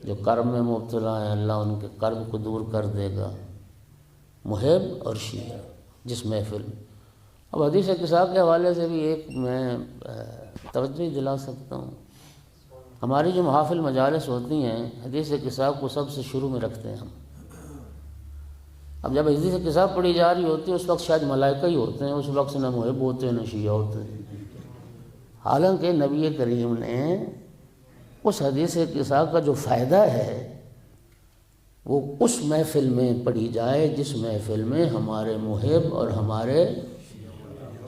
جو کرب میں مبتلا ہیں اللہ ان کے کرب کو دور کر دے گا۔ محب اور شیعہ جس محفل میں، اب حدیث قصہ کے حوالے سے بھی ایک میں توجہ دلا سکتا ہوں۔ ہماری جو محافل مجالس ہوتی ہیں حدیث قصہ کو سب سے شروع میں رکھتے ہیں ہم۔ اب جب حدیث قصہ پڑھی جا رہی ہوتی ہے اس وقت شاید ملائکہ ہی ہوتے ہیں، اس وقت نہ محب ہوتے ہیں نہ شیعہ ہوتے ہیں، حالانکہ نبی کریم نے اس حدیث قصہ کا جو فائدہ ہے وہ اس محفل میں پڑھی جائے جس محفل میں ہمارے محب اور ہمارے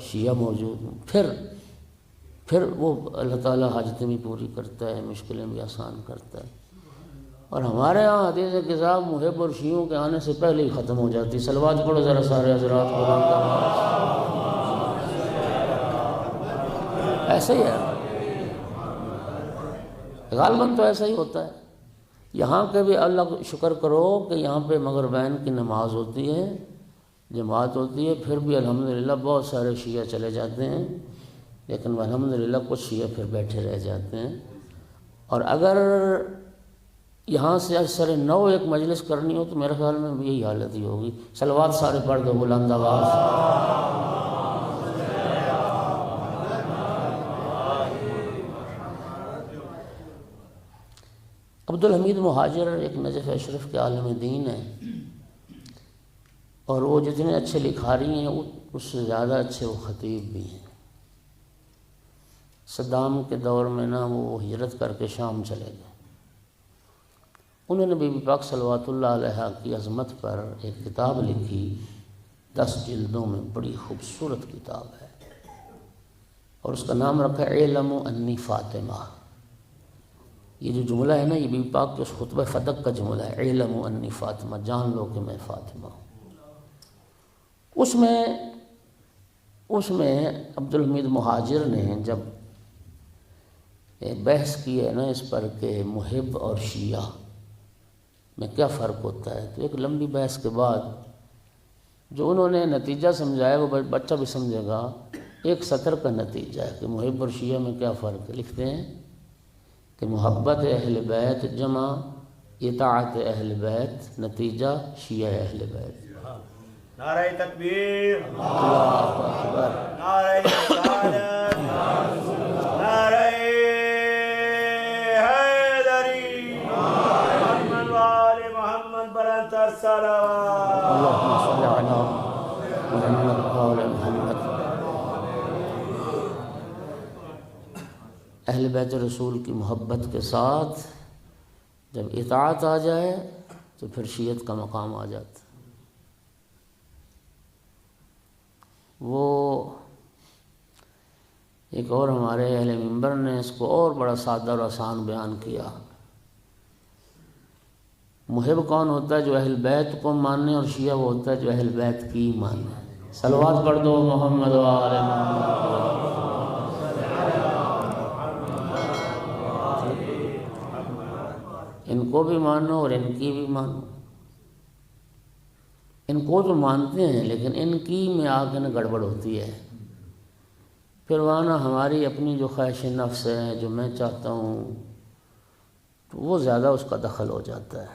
شیعہ موجود ہوں، پھر وہ اللہ تعالیٰ حاجتیں بھی پوری کرتا ہے، مشکلیں بھی آسان کرتا ہے۔ اور ہمارے ہاں حدیث قصہ محب اور شیعوں کے آنے سے پہلے ہی ختم ہو جاتی۔ صلوات پڑھو ذرا سارے حضرات قرآن کا، ایسا ہی ہے، غالباً تو ایسا ہی ہوتا ہے۔ یہاں کے بھی اللہ کا شکر کرو کہ یہاں پہ مغربین کی نماز ہوتی ہے، جماعت ہوتی ہے، پھر بھی الحمدللہ بہت سارے شیعہ چلے جاتے ہیں، لیکن الحمدللہ کچھ شیعہ پھر بیٹھے رہ جاتے ہیں۔ اور اگر یہاں سے اثر نو ایک مجلس کرنی ہو تو میرے خیال میں یہی حالت ہی ہوگی۔ صلوات سارے پڑھ دو بلند آواز۔ عبدالحمید مہاجر ایک نجف اشرف کے عالم دین ہیں، اور وہ جتنے اچھے لکھاری ہیں اس سے زیادہ اچھے وہ خطیب بھی ہیں۔ صدام کے دور میں نا وہ ہجرت کر کے شام چلے گئے، انہوں نے بی بی پاک صلوات اللہ علیہا کی عظمت پر ایک کتاب لکھی، 10 جلدوں میں، بڑی خوبصورت کتاب ہے، اور اس کا نام رکھا اعلم انی فاطمہ۔ یہ جو جملہ ہے نا یہ بی بی پاک کے اس خطبہ فدق کا جملہ ہے، اعلم انی فاطمہ، جان لو کہ میں فاطمہ ہوں۔ اس میں عبدالحمید مہاجر نے جب بحث کی ہے نا اس پر کہ محب اور شیعہ میں کیا فرق ہوتا ہے، تو ایک لمبی بحث کے بعد جو انہوں نے نتیجہ سمجھایا وہ بچہ بھی سمجھے گا، ایک سطر کا نتیجہ ہے کہ محب اور شیعہ میں کیا فرق ہے۔ لکھتے ہیں کہ محبت اہل بیت جمع اطاعت اہل بیت، نتیجہ شیعہ اہل بیت۔ نعرہ تکبیر، اللہ اکبر، نعرہ رسالت، نعرہ حیدری، محمد وآل محمد بلند الصلوات۔ اللہم صلی علی محمد وآل محمد۔ اہل بیت رسول کی محبت کے ساتھ جب اطاعت آ جائے تو پھر شیعت کا مقام آ جاتا ہے۔ وہ ایک اور ہمارے اہل منبر نے اس کو اور بڑا سادہ اور آسان بیان کیا۔ محب کون ہوتا ہے؟ جو اہل بیت کو مانے، اور شیعہ وہ ہوتا ہے جو اہل بیت کی مانے۔ صلوات پڑھ دو محمد و آل محمد۔ ان کو بھی مانو اور ان کی بھی مانو۔ ان کو تو مانتے ہیں لیکن ان کی میں آ کے نا گڑبڑ ہوتی ہے، پھر وہاں نا ہماری اپنی جو خواہش نفس ہے، جو میں چاہتا ہوں، تو وہ زیادہ اس کا دخل ہو جاتا ہے،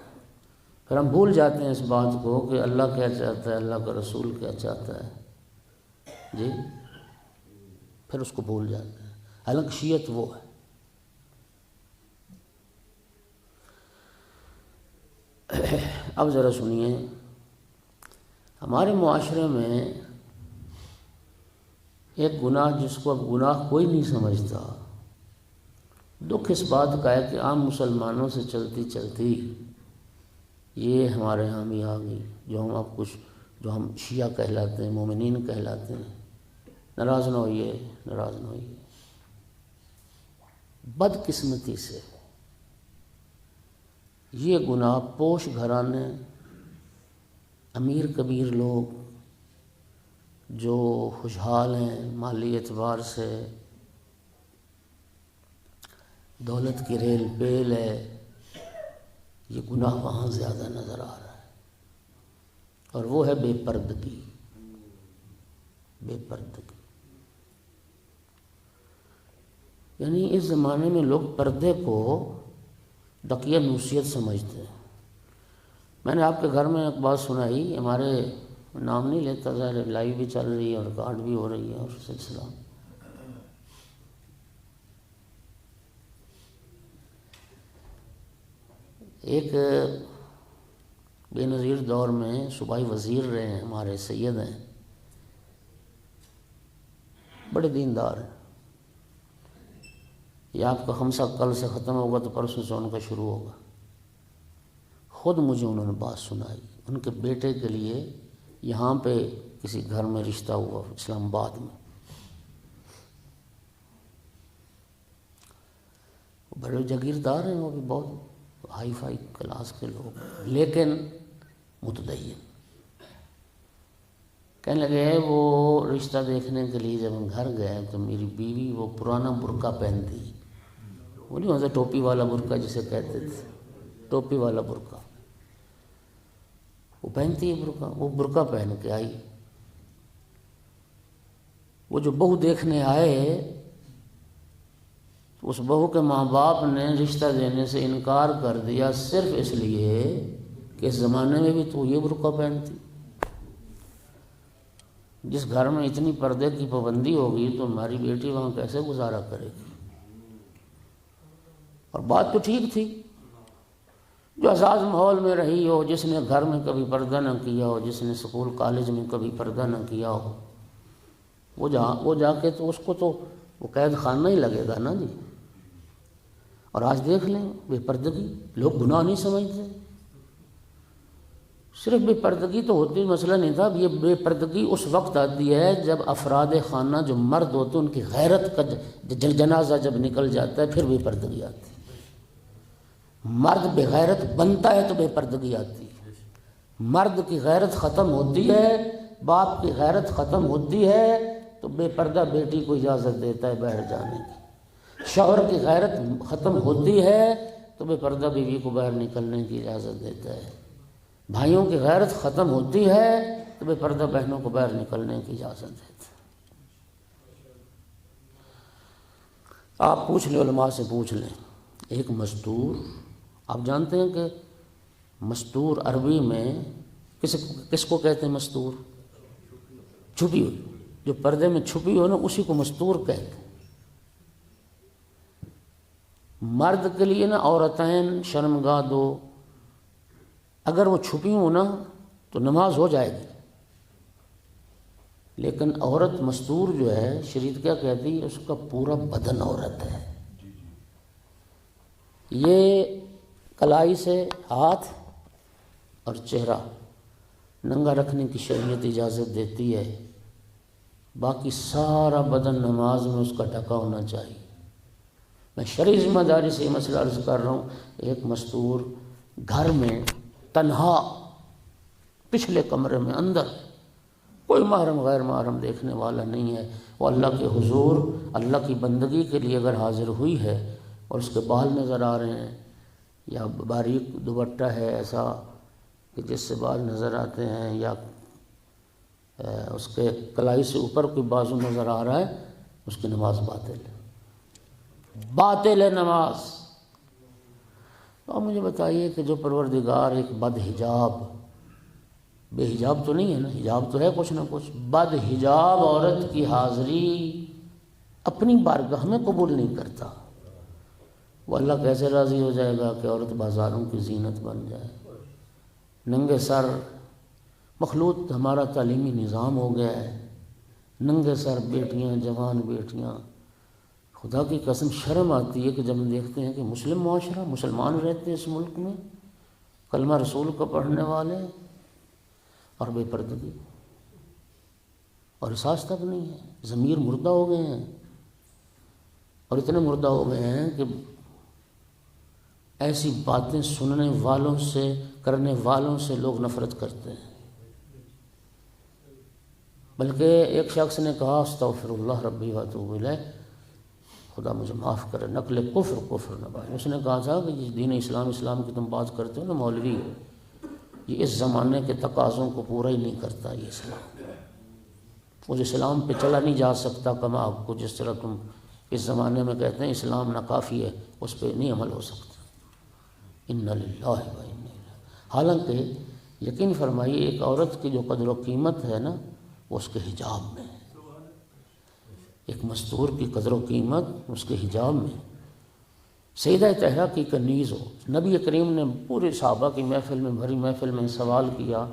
پھر ہم بھول جاتے ہیں اس بات کو کہ اللہ کیا چاہتا ہے، اللہ کا رسول کیا چاہتا ہے، جی پھر اس کو بھول جاتے ہیں۔ حالانکہ شیعت وہ ہے۔ اب ذرا سنیے، ہمارے معاشرے میں ایک گناہ جس کو اب گناہ کوئی نہیں سمجھتا، دکھ اس بات کا ہے کہ عام مسلمانوں سے چلتی چلتی یہ ہمارے ہاں بھی آ گئی، جو ہم شیعہ کہلاتے ہیں، مومنین کہلاتے ہیں۔ ناراض نہ ہوئیے، ناراض نہ ہوئیے، بدقسمتی سے یہ گناہ پوش گھرانے، امیر کبیر لوگ جو خوشحال ہیں مالی اعتبار سے، دولت کی ریل پیل ہے، یہ گناہ وہاں زیادہ نظر آ رہا ہے، اور وہ ہے بے پردگی۔ بے پردگی یعنی اس زمانے میں لوگ پردے کو ڈکیا نوسیت سمجھتے ہیں۔ میں نے آپ کے گھر میں ایک بات سنائی، ہمارے نام نہیں لیتا، ظاہر لائیو بھی چل رہی ہے اور ریکارڈ بھی ہو رہی ہے اور سلسلہ۔ ایک بے نظیر دور میں صوبائی وزیر رہے ہیں ہمارے سید ہیں، بڑے دیندار ہیں۔ یہ آپ کا خمسہ کل سے ختم ہوگا تو پرسوں سے ان کا شروع ہوگا۔ خود مجھے انہوں نے بات سنائی، ان کے بیٹے کے لیے یہاں پہ کسی گھر میں رشتہ ہوا اسلام آباد میں، بڑے جاگیردار ہیں، وہ بھی بہت ہائی فائی کلاس کے لوگ، لیکن متدین۔ کہنے لگے وہ رشتہ دیکھنے کے لیے جب ہم گھر گئے تو میری بیوی وہ پرانا برقع پہنتی، وہ نہیں ہوتا ٹوپی والا برقع جسے کہتے تھے، ٹوپی والا برقع، وہ پہنتی ہے برقع، وہ برقع پہن کے آئی۔ وہ جو بہو دیکھنے آئے، اس بہو کے ماں باپ نے رشتہ دینے سے انکار کر دیا، صرف اس لیے کہ اس زمانے میں بھی تو یہ برقع پہنتی۔ جس گھر میں اتنی پردے کی پابندی ہوگی تو ہماری بیٹی وہاں کیسے گزارا کرے گی؟ اور بات تو ٹھیک تھی، جو حساس ماحول میں رہی ہو، جس نے گھر میں کبھی پردہ نہ کیا ہو، جس نے سکول کالج میں کبھی پردہ نہ کیا ہو، وہ جا کے تو اس کو تو وہ قید خانہ ہی لگے گا نا جی۔ اور آج دیکھ لیں بے پردگی، لوگ گناہ نہیں سمجھتے، صرف بے پردگی تو ہوتی مسئلہ نہیں تھا، یہ بے پردگی اس وقت آتی ہے جب افراد خانہ جو مرد ہوتے ہیں ان کی غیرت کا جنازہ جب نکل جاتا ہے، پھر بے پردگی آتی ہے۔ مرد بے غیرت بنتا ہے تو بے پردگی آتی ہے۔ مرد کی غیرت ختم ہوتی ہے، باپ کی غیرت ختم ہوتی ہے تو بے پردہ بیٹی کو اجازت دیتا ہے باہر جانے کی۔ شوہر کی غیرت ختم ہوتی ہے تو بے پردہ بیوی کو باہر نکلنے کی اجازت دیتا ہے۔ بھائیوں کی غیرت ختم ہوتی ہے تو بے پردہ بہنوں کو باہر نکلنے کی اجازت دیتا ہے۔ آپ پوچھ لیں، علماء سے پوچھ لیں، ایک مستور، آپ جانتے ہیں کہ مستور عربی میں کس کو کہتے ہیں؟ مستور، چھپی ہوئی، جو پردے میں چھپی ہو نا اسی کو مستور کہتے ہیں۔ مرد کے لیے نا عورتین شرمگاہ دو، اگر وہ چھپی ہوں نا تو نماز ہو جائے گی، لیکن عورت مستور جو ہے شریعت کیا کہتی ہے؟ اس کا پورا بدن عورت ہے۔ یہ کلائی سے ہاتھ اور چہرہ ننگا رکھنے کی شریعت اجازت دیتی ہے، باقی سارا بدن نماز میں اس کا ڈھکا ہونا چاہیے۔ میں شرعی ذمہ داری سے یہ مسئلہ عرض کر رہا ہوں، ایک مستور گھر میں تنہا پچھلے کمرے میں اندر، کوئی محرم غیر محرم دیکھنے والا نہیں ہے، وہ اللہ کے حضور اللہ کی بندگی کے لیے اگر حاضر ہوئی ہے اور اس کے بال نظر آ رہے ہیں یا باریک دوپٹہ ہے ایسا کہ جس سے بال نظر آتے ہیں، یا اس کے کلائی سے اوپر کوئی بازو نظر آ رہا ہے، اس کی نماز باطل ہے، باطل ہے نماز۔ تو مجھے بتائیے کہ جو پروردگار ایک بد حجاب، بے حجاب تو نہیں ہے نا، حجاب تو ہے کچھ نہ کچھ، بد حجاب عورت کی حاضری اپنی بارگاہ میں قبول نہیں کرتا، وہ اللہ کیسے راضی ہو جائے گا کہ عورت بازاروں کی زینت بن جائے؟ ننگے سر، مخلوط ہمارا تعلیمی نظام ہو گیا ہے، ننگے سر بیٹیاں، جوان بیٹیاں، خدا کی قسم شرم آتی ہے کہ جب ہم دیکھتے ہیں کہ مسلم معاشرہ، مسلمان رہتے ہیں اس ملک میں، کلمہ رسول کو پڑھنے والے، اور بے پردگی، اور احساس تک نہیں ہے، ضمیر مردہ ہو گئے ہیں، اور اتنے مردہ ہو گئے ہیں کہ ایسی باتیں سننے والوں سے، کرنے والوں سے لوگ نفرت کرتے ہیں۔ بلکہ ایک شخص نے کہا استغفر اللہ ربی واتوب الیہ، خدا مجھے معاف کرے، نقل کفر نہ بھائی۔ اس نے کہا تھا کہ جس دین اسلام کی تم بات کرتے ہو نا مولوی، یہ اس زمانے کے تقاضوں کو پورا ہی نہیں کرتا یہ اسلام، اس اسلام پہ چلا نہیں جا سکتا کما آپ کو، جس طرح تم اس زمانے میں کہتے ہیں اسلام ناکافی ہے، اس پہ نہیں عمل ہو سکتا۔ انا للہ و انا الیہ۔ حالانکہ یقین فرمائیے ایک عورت کی جو قدر و قیمت ہے نا وہ اس کے حجاب میں ہے، ایک مستور کی قدر و قیمت اس کے حجاب میں۔ سیدہ طاہرہ کی کنیز ہو، نبی کریم نے پورے صحابہ کی محفل میں، بھری محفل میں سوال کیا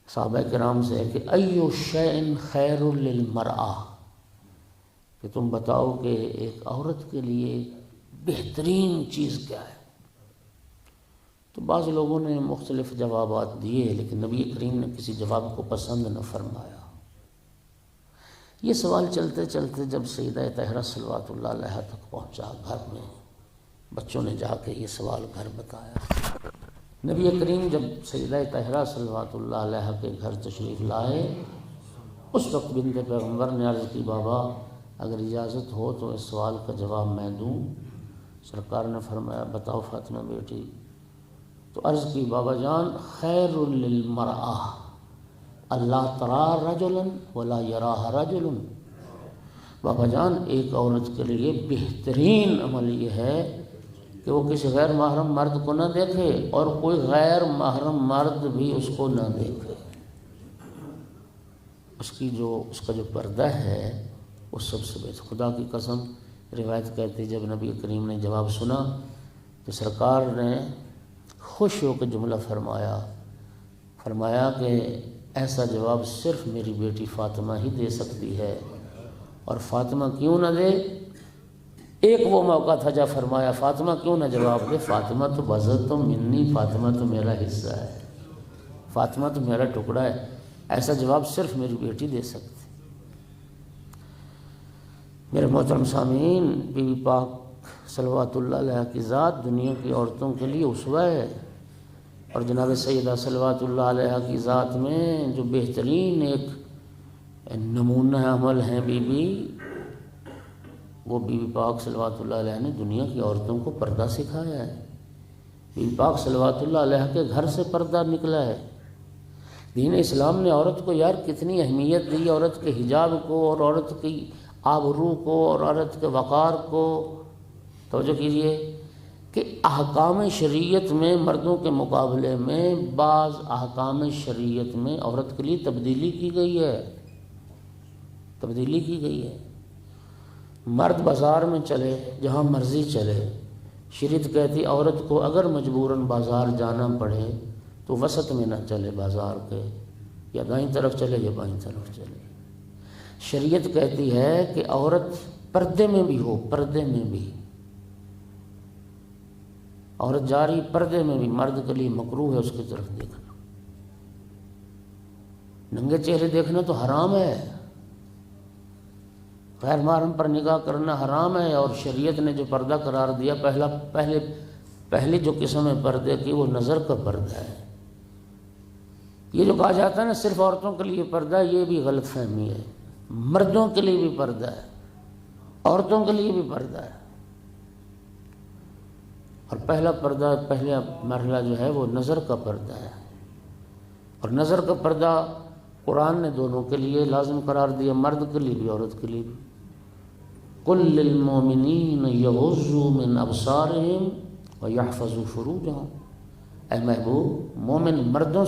صحابہ کرام سے کہ ایو شیء خیر للمرأہ، کہ تم بتاؤ کہ ایک عورت کے لیے بہترین چیز کیا ہے؟ تو بعض لوگوں نے مختلف جوابات دیے، لیکن نبی کریم نے کسی جواب کو پسند نہ فرمایا۔ یہ سوال چلتے چلتے جب سیدہ طاہرہ صلوات اللہ علیہا تک پہنچا گھر میں، بچوں نے جا کے یہ سوال گھر بتایا۔ نبی کریم جب سیدہ طاہرہ صلوات اللہ علیہا کے گھر تشریف لائے، اس وقت بنت پیغمبر نے عرض کی بابا اگر اجازت ہو تو اس سوال کا جواب میں دوں۔ سرکار نے فرمایا بتاؤ فاطمہ بیٹی۔ تو عرض کی بابا جان خیر للمرأہ اللہ ترا رجلا ولا یراہ رجل، بابا جان ایک عورت کے لیے بہترین عمل یہ ہے کہ وہ کسی غیر محرم مرد کو نہ دیکھے اور کوئی غیر محرم مرد بھی اس کو نہ دیکھے۔ اس کا جو پردہ ہے وہ سب سے بہتر۔ خدا کی قسم روایت کہتی جب نبی کریم نے جواب سنا تو سرکار نے خوش ہو کے جملہ فرمایا کہ ایسا جواب صرف میری بیٹی فاطمہ ہی دے سکتی ہے، اور فاطمہ کیوں نہ دے؟ ایک وہ موقع تھا جب فرمایا فاطمہ کیوں نہ جواب دے، فاطمہ تو بذت منی، فاطمہ تو میرا حصہ ہے، فاطمہ تو میرا ٹکڑا ہے، ایسا جواب صرف میری بیٹی دے سکتی۔ میرے محترم سامعین، بی بی پاک صلوات اللہ علیہ کی ذات دنیا کی عورتوں کے لیے اسوہ ہے، اور جناب سیدہ صلوات اللہ علیہ کی ذات میں جو بہترین ایک نمونہ عمل ہیں بی بی، وہ بی بی پاک صلوات اللہ علیہ نے دنیا کی عورتوں کو پردہ سکھایا ہے۔ بی بی پاک صلوات اللہ علیہ کے گھر سے پردہ نکلا ہے۔ دین اسلام نے عورت کو یار کتنی اہمیت دی، عورت کے حجاب کو اور عورت کی آبرو کو اور عورت کے وقار کو۔ توجہ کیجئے کہ احکام شریعت میں مردوں کے مقابلے میں بعض احکام شریعت میں عورت کے لیے تبدیلی کی گئی ہے، مرد بازار میں چلے جہاں مرضی چلے، شریعت کہتی عورت کو اگر مجبوراً بازار جانا پڑے تو وسط میں نہ چلے بازار کے، یا دائیں طرف چلے یا بائیں طرف چلے۔ شریعت کہتی ہے کہ عورت پردے میں بھی ہو، پردے میں بھی عورت جا رہی پردے میں بھی، مرد کے لیے مکروہ ہے اس کی طرف دیکھنا، ننگے چہرے دیکھنا تو حرام ہے، غیر محرم پر نگاہ کرنا حرام ہے۔ اور شریعت نے جو پردہ قرار دیا پہلی جو قسم ہے پردے کی وہ نظر کا پردہ ہے۔ یہ جو کہا جاتا ہے نا صرف عورتوں کے لیے پردہ، یہ بھی غلط فہمی ہے، مردوں کے لیے بھی پردہ ہے، عورتوں کے لیے بھی پردہ ہے۔ اور پہلا مرحلہ جو ہے وہ نظر کا پردہ ہے، اور نظر کا پردہ قرآن نے دونوں کے لیے لازم قرار دیا، مرد کے لیے بھی عورت کے لیے بھی۔ قُل لِّلْمُؤْمِنِينَ يَغُضُّوا مِنْ أَبْصَارِهِمْ وَيَحْفَظُوا فُرُوجَهُمْ، اے محبوب مومن مردوں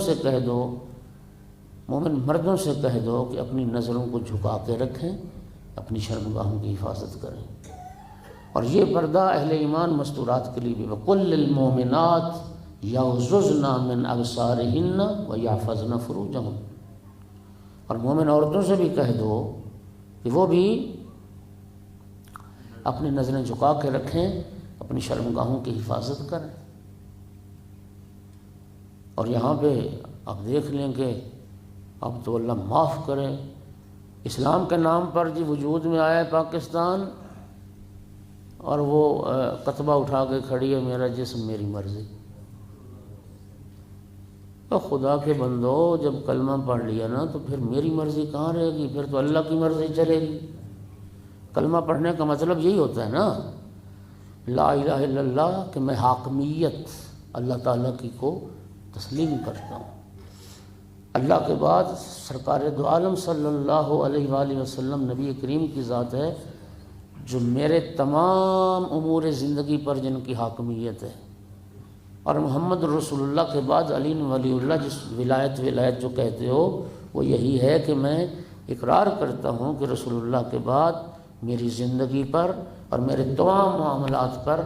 سے کہہ دو کہ اپنی نظروں کو جھکا کے رکھیں، اپنی شرمگاہوں کی حفاظت کریں۔ اور یہ پردہ اہل ایمان مستورات کے لیے بھی، وَقُل لِّلْمُؤْمِنَاتِ يَغْضُضْنَ مِنْ أَبْصَارِهِنَّ وَيَحْفَظْنَ فُرُوجَهُنَّ، اور مومن عورتوں سے بھی کہہ دو کہ وہ بھی اپنی نظریں جھکا کے رکھیں، اپنی شرمگاہوں کی حفاظت کریں۔ اور یہاں پہ آپ دیکھ لیں کہ اب تو اللہ معاف کرے، اسلام کے نام پر جی وجود میں آیا ہے پاکستان، اور وہ کتبہ اٹھا کے کھڑی ہے میرا جسم میری مرضی۔ اور خدا کے بندو جب کلمہ پڑھ لیا نا تو پھر میری مرضی کہاں رہے گی، پھر تو اللہ کی مرضی چلے گی۔ کلمہ پڑھنے کا مطلب یہی ہوتا ہے نا، لا الہ الا اللہ، کہ میں حاکمیت اللہ تعالیٰ کی کو تسلیم کرتا ہوں۔ اللہ کے بعد سرکار دو عالم صلی اللہ علیہ وآلہ وسلم نبی کریم کی ذات ہے جو میرے تمام امور زندگی پر جن کی حاکمیت ہے، اور محمد رسول اللہ کے بعد علی ولی اللہ جس ولایت جو کہتے ہو وہ یہی ہے کہ میں اقرار کرتا ہوں کہ رسول اللہ کے بعد میری زندگی پر اور میرے تمام معاملات پر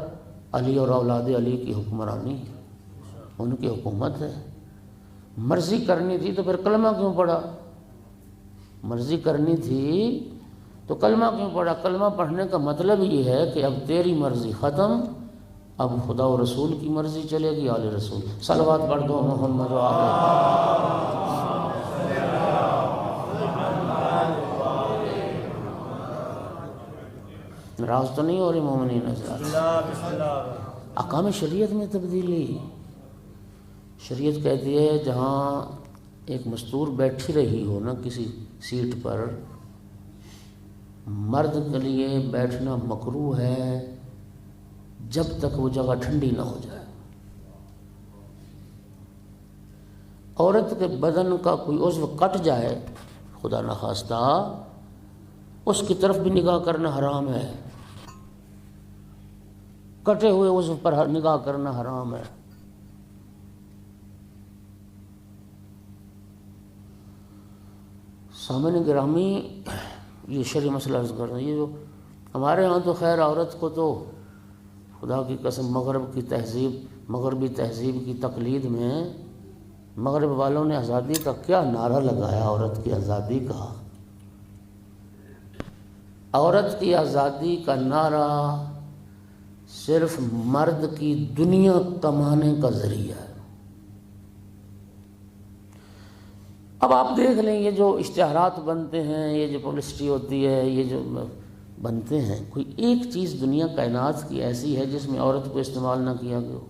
علی اور اولاد علی کی حکمرانی ہے، ان کی حکومت ہے۔ مرضی کرنی تھی تو پھر کلمہ کیوں پڑھا؟ مرضی کرنی تھی تو کلمہ کیوں پڑھا؟ کلمہ پڑھنے کا مطلب یہ ہے کہ اب تیری مرضی ختم، اب خدا و رسول کی مرضی چلے گی، آل رسول۔ صلوات پڑھ دو محمد و آلہ۔ ناراض تو نہیں ہو رہی مومنین حضرات؟ احکام شریعت میں تبدیلی۔ شریعت کہتی ہے جہاں ایک مستور بیٹھی رہی ہو نا کسی سیٹ پر، مرد کے لیے بیٹھنا مکروہ ہے جب تک وہ جگہ ٹھنڈی نہ ہو جائے۔ عورت کے بدن کا کوئی عضو کٹ جائے خدا نخواستہ، اس کی طرف بھی نگاہ کرنا حرام ہے، کٹے ہوئے عضو پر نگاہ کرنا حرام ہے۔ سامعین گرامی، یہ شرعی مسئلہ عرض کر رہے ہیں، یہ جو ہمارے ہاں تو خیر عورت کو تو خدا کی قسم مغربی تہذیب کی تقلید میں مغرب والوں نے آزادی کا کیا نعرہ لگایا، عورت کی آزادی کا۔ عورت کی آزادی کا نعرہ صرف مرد کی دنیا کمانے کا ذریعہ ہے۔ اب آپ دیکھ لیں یہ جو اشتہارات بنتے ہیں، یہ جو پبلسٹی ہوتی ہے، یہ جو بنتے ہیں، کوئی ایک چیز دنیا کائنات کی ایسی ہے جس میں عورت کو استعمال نہ کیا گیا ہو؟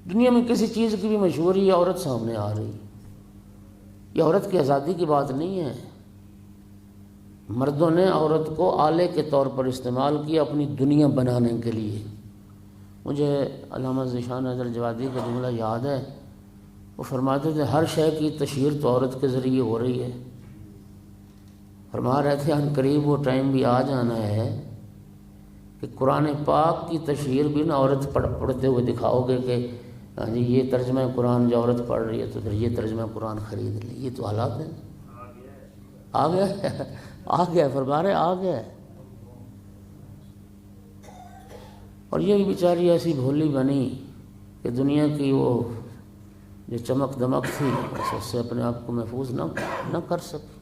دنیا میں کسی چیز کی بھی مشہوری ہے عورت سامنے آ رہی، یہ عورت کی آزادی کی بات نہیں ہے۔ مردوں نے عورت کو آلے کے طور پر استعمال کیا اپنی دنیا بنانے کے لیے۔ مجھے علامہ ذیشان حیدر جوادی کا جملہ یاد ہے، وہ فرماتے تھے ہر شے کی تشہیر تو عورت کے ذریعے ہو رہی ہے۔ فرما رہے تھے ان قریب وہ ٹائم بھی آ جانا ہے کہ قرآن پاک کی تشہیر بھی نہ عورت پڑھتے ہوئے دکھاؤ گے کہ ہاں جی یہ ترجمہ قرآن جو عورت پڑھ رہی ہے تو پھر یہ ترجمہ قرآن خرید لی۔ یہ تو حالات ہیں، آ گیا فرما رہے آ گیا۔ اور یہ بھی بیچاری ایسی بھولی بنی کہ دنیا کی وہ جو چمک دمک تھی اس سے اپنے آپ کو محفوظ نہ کر سکی۔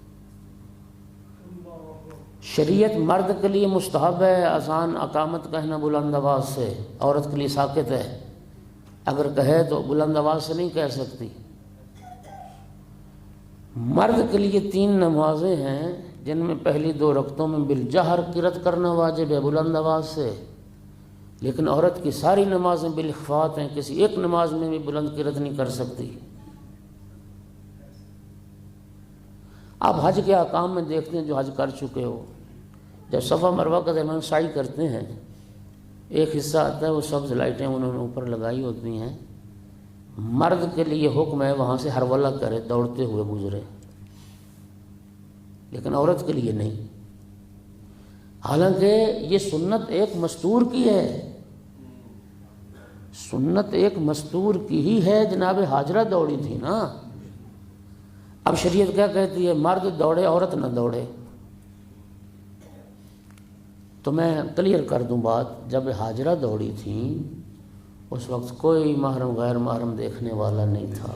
شریعت مرد کے لیے مستحب ہے آسان اقامت کہنا بلند آواز سے، عورت کے لیے ساکت ہے، اگر کہے تو بلند آواز سے نہیں کہہ سکتی۔ مرد کے لیے 3 نمازیں ہیں جن میں پہلی 2 رکعتوں میں بالجہر قرات کرنا واجب ہے بلند آواز سے، لیکن عورت کی ساری نمازیں بالاخفات ہیں، کسی ایک نماز میں بھی بلند قرات نہیں کر سکتی۔ آپ حج کے احکام میں دیکھتے ہیں جو حج کر چکے ہو، جب صفا مروہ کا درمیان سعی کرتے ہیں ایک حصہ آتا ہے وہ سبز لائٹیں انہوں نے اوپر لگائی ہوتی ہیں، مرد کے لیے حکم ہے وہاں سے ہرولہ کرے دوڑتے ہوئے گزرے، لیکن عورت کے لیے نہیں، حالانکہ یہ سنت ایک مستور کی ہے، سنت ایک مستور کی ہی ہے۔ جناب ہاجرہ دوڑی تھی نا، اب شریعت کیا کہتی ہے؟ مرد دوڑے عورت نہ دوڑے۔ تو میں کلیئر کر دوں بات، جب ہاجرہ دوڑی تھیں اس وقت کوئی محرم غیر محرم دیکھنے والا نہیں تھا۔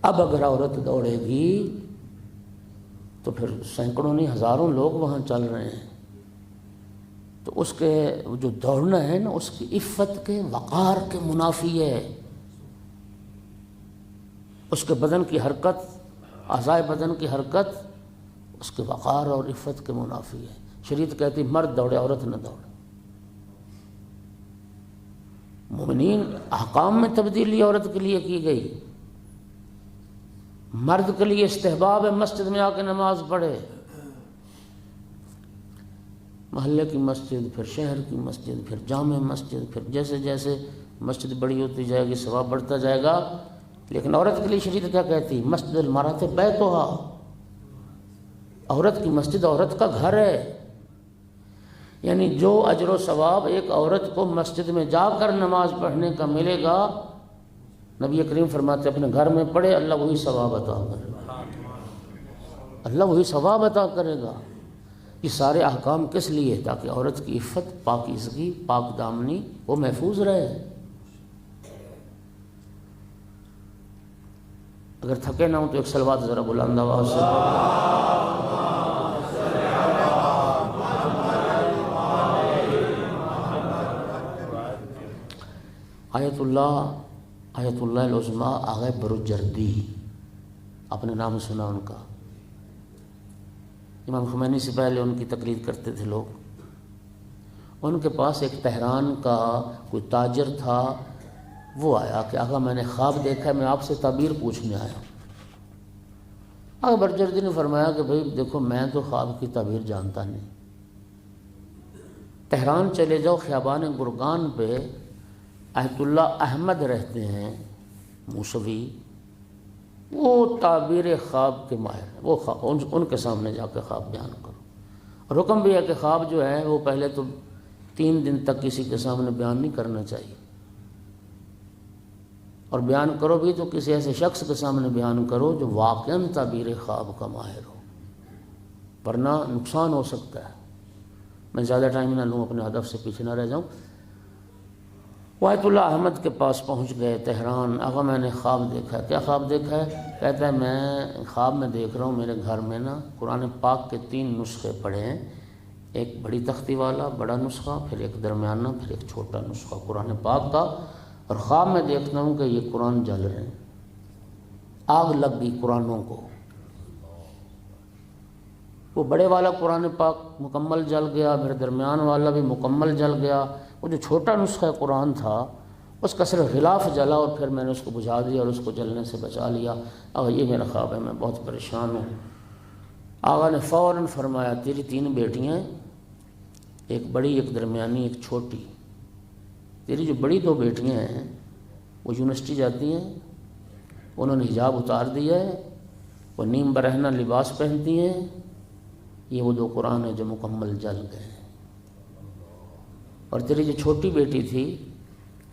اب اگر عورت دوڑے گی تو پھر سینکڑوں نہیں ہزاروں لوگ وہاں چل رہے ہیں، تو اس کے جو دوڑنا ہے نا اس کی عفت کے وقار کے منافی ہے، اس کے بدن کی حرکت، اعضائے بدن کی حرکت اس کے وقار اور عفت کے منافی ہے۔ شریعت کہتی مرد دوڑے عورت نہ دوڑے۔ مومنین احکام میں تبدیلی عورت کے لیے کی گئی. مرد کے لیے استحباب ہے مسجد میں آ کے نماز پڑھے. محلے کی مسجد، پھر شہر کی مسجد، پھر جامع مسجد، پھر جیسے جیسے مسجد بڑی ہوتی جائے گی ثواب بڑھتا جائے گا. لیکن عورت کے لیے شریعت کیا کہتی؟ مسجد المرأۃ بیتھا، عورت کی مسجد عورت کا گھر ہے. یعنی جو اجر و ثواب ایک عورت کو مسجد میں جا کر نماز پڑھنے کا ملے گا، نبی کریم فرماتے اپنے گھر میں پڑھے اللہ وہی ثواب عطا کرے گا. اللہ وہی ثواب عطا کرے گا. یہ سارے احکام کس لیے؟ تاکہ عورت کی عفت، پاکیزگی، پاک دامنی وہ محفوظ رہے. اگر تھکے نہ ہوں تو ایک صلوات ذرا بلند آواز سے آیت اللہ العظمیٰ آغا برجردی، اپنے نام سنا ان کا. امام خمینی سے پہلے ان کی تقلید کرتے تھے لوگ. ان کے پاس ایک تہران کا کوئی تاجر تھا، وہ آیا کہ آقا میں نے خواب دیکھا ہے، میں آپ سے تعبیر پوچھنے آیا ہوں. آقا برجردی نے فرمایا کہ بھئی دیکھو میں تو خواب کی تعبیر جانتا نہیں. تہران چلے جاؤ، خیابان گرگان پہ آیت اللہ احمد رہتے ہیں موسوی، وہ تعبیر خواب کے ماہر ہیں. وہ ان کے سامنے جا کے خواب بیان کرو. اور حکم بھی ہے کہ خواب جو ہے وہ پہلے تو 3 دن تک کسی کے سامنے بیان نہیں کرنا چاہیے، اور بیان کرو بھی تو کسی ایسے شخص کے سامنے بیان کرو جو واقعاً تعبیر خواب کا ماہر ہو، ورنہ نقصان ہو سکتا ہے. میں زیادہ ٹائم نہ لوں، اپنے ہدف سے پیچھے نہ رہ جاؤں. آیت اللہ احمد کے پاس پہنچ گئے تہران. آقا میں نے خواب دیکھا ہے. کیا خواب دیکھا ہے؟ کہتا ہے میں خواب میں دیکھ رہا ہوں میرے گھر میں نا قرآن پاک کے 3 نسخے پڑے ہیں. ایک بڑی تختی والا بڑا نسخہ، پھر ایک درمیانہ، پھر ایک چھوٹا نسخہ قرآن پاک کا. اور خواب میں دیکھتا ہوں کہ یہ قرآن جل رہے ہیں، آگ لگ گئی قرآنوں کو. وہ بڑے والا قرآن پاک مکمل جل گیا، پھر درمیان والا بھی مکمل جل گیا. وہ جو چھوٹا نسخہ قرآن تھا اس کا صرف غلاف جلا، اور پھر میں نے اس کو بجھا دیا اور اس کو جلنے سے بچا لیا. آقا یہ میرا خواب ہے، میں بہت پریشان ہوں. آقا نے فوراً فرمایا تیری 3 بیٹیاں، ایک بڑی، ایک درمیانی، ایک چھوٹی. تیری جو بڑی 2 بیٹیاں ہیں وہ یونیورسٹی جاتی ہیں، انہوں نے حجاب اتار دیا ہے، وہ نیم برہنہ لباس پہنتی ہیں. یہ وہ 2 قرآن ہیں جو مکمل جل گئے ہیں. اور تیری جو چھوٹی بیٹی تھی،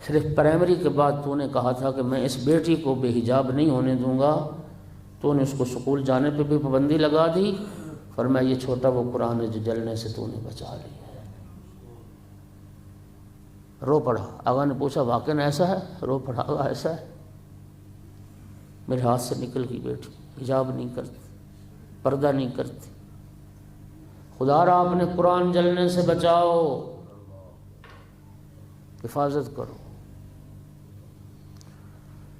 صرف پرائمری کے بعد تو نے کہا تھا کہ میں اس بیٹی کو بے حجاب نہیں ہونے دوں گا، تو نے اس کو سکول جانے پہ بھی پابندی لگا دی. فرمایا یہ چھوٹا وہ قرآن ہے جو جلنے سے تو نے بچا لیا ہے. رو پڑا. آقا نے پوچھا واقعاً ایسا ہے؟ رو پڑا. آقا ایسا ہے، میرے ہاتھ سے نکل گئی بیٹی، حجاب نہیں کرتی، پردہ نہیں کرتی. خدا را اپنے قرآن جلنے سے بچاؤ، حفاظت کرو.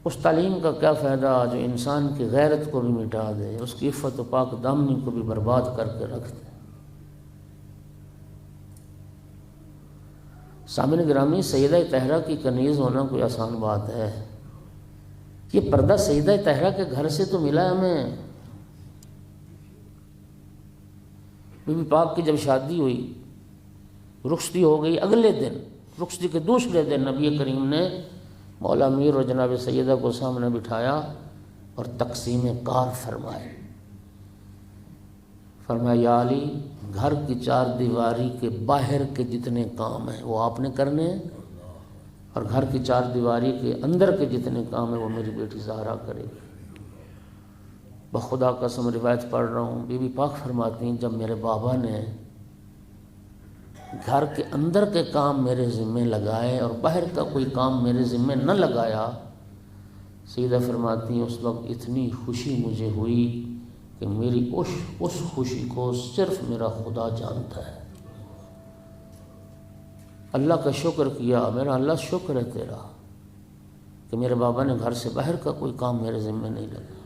اس تعلیم کا کیا فائدہ جو انسان کی غیرت کو بھی مٹا دے، اس کی عفت و پاک دامنی کو بھی برباد کر کے رکھ دے. سامعین گرامی، سیدہ طاہرہ کی کنیز ہونا کوئی آسان بات ہے؟ یہ پردہ سیدہ طاہرہ کے گھر سے تو ملا ہمیں. بی بی پاک کی جب شادی ہوئی، رخصتی ہو گئی، اگلے دن رخصتی کے دوسرے دن نبی کریم نے مولا امیر اور جناب سیدہ کو سامنے بٹھایا اور تقسیم کار فرمائے. فرمایا یا علی، گھر کی 4 دیواری کے باہر کے جتنے کام ہیں وہ آپ نے کرنے ہیں، اور گھر کی 4 دیواری کے اندر کے جتنے کام ہیں وہ میری بیٹی زہرا کرے گی. بخدا قسم روایت پڑھ رہا ہوں، بی بی پاک فرماتی ہیں جب میرے بابا نے گھر کے اندر کے کام میرے ذمہ لگائے اور باہر کا کوئی کام میرے ذمہ نہ لگایا، سیدہ فرماتی ہیں اس وقت اتنی خوشی مجھے ہوئی کہ میری اس خوشی کو صرف میرا خدا جانتا ہے. اللہ کا شکر کیا، میرا اللہ شکر ہے تیرا کہ میرے بابا نے گھر سے باہر کا کوئی کام میرے ذمہ نہیں لگا.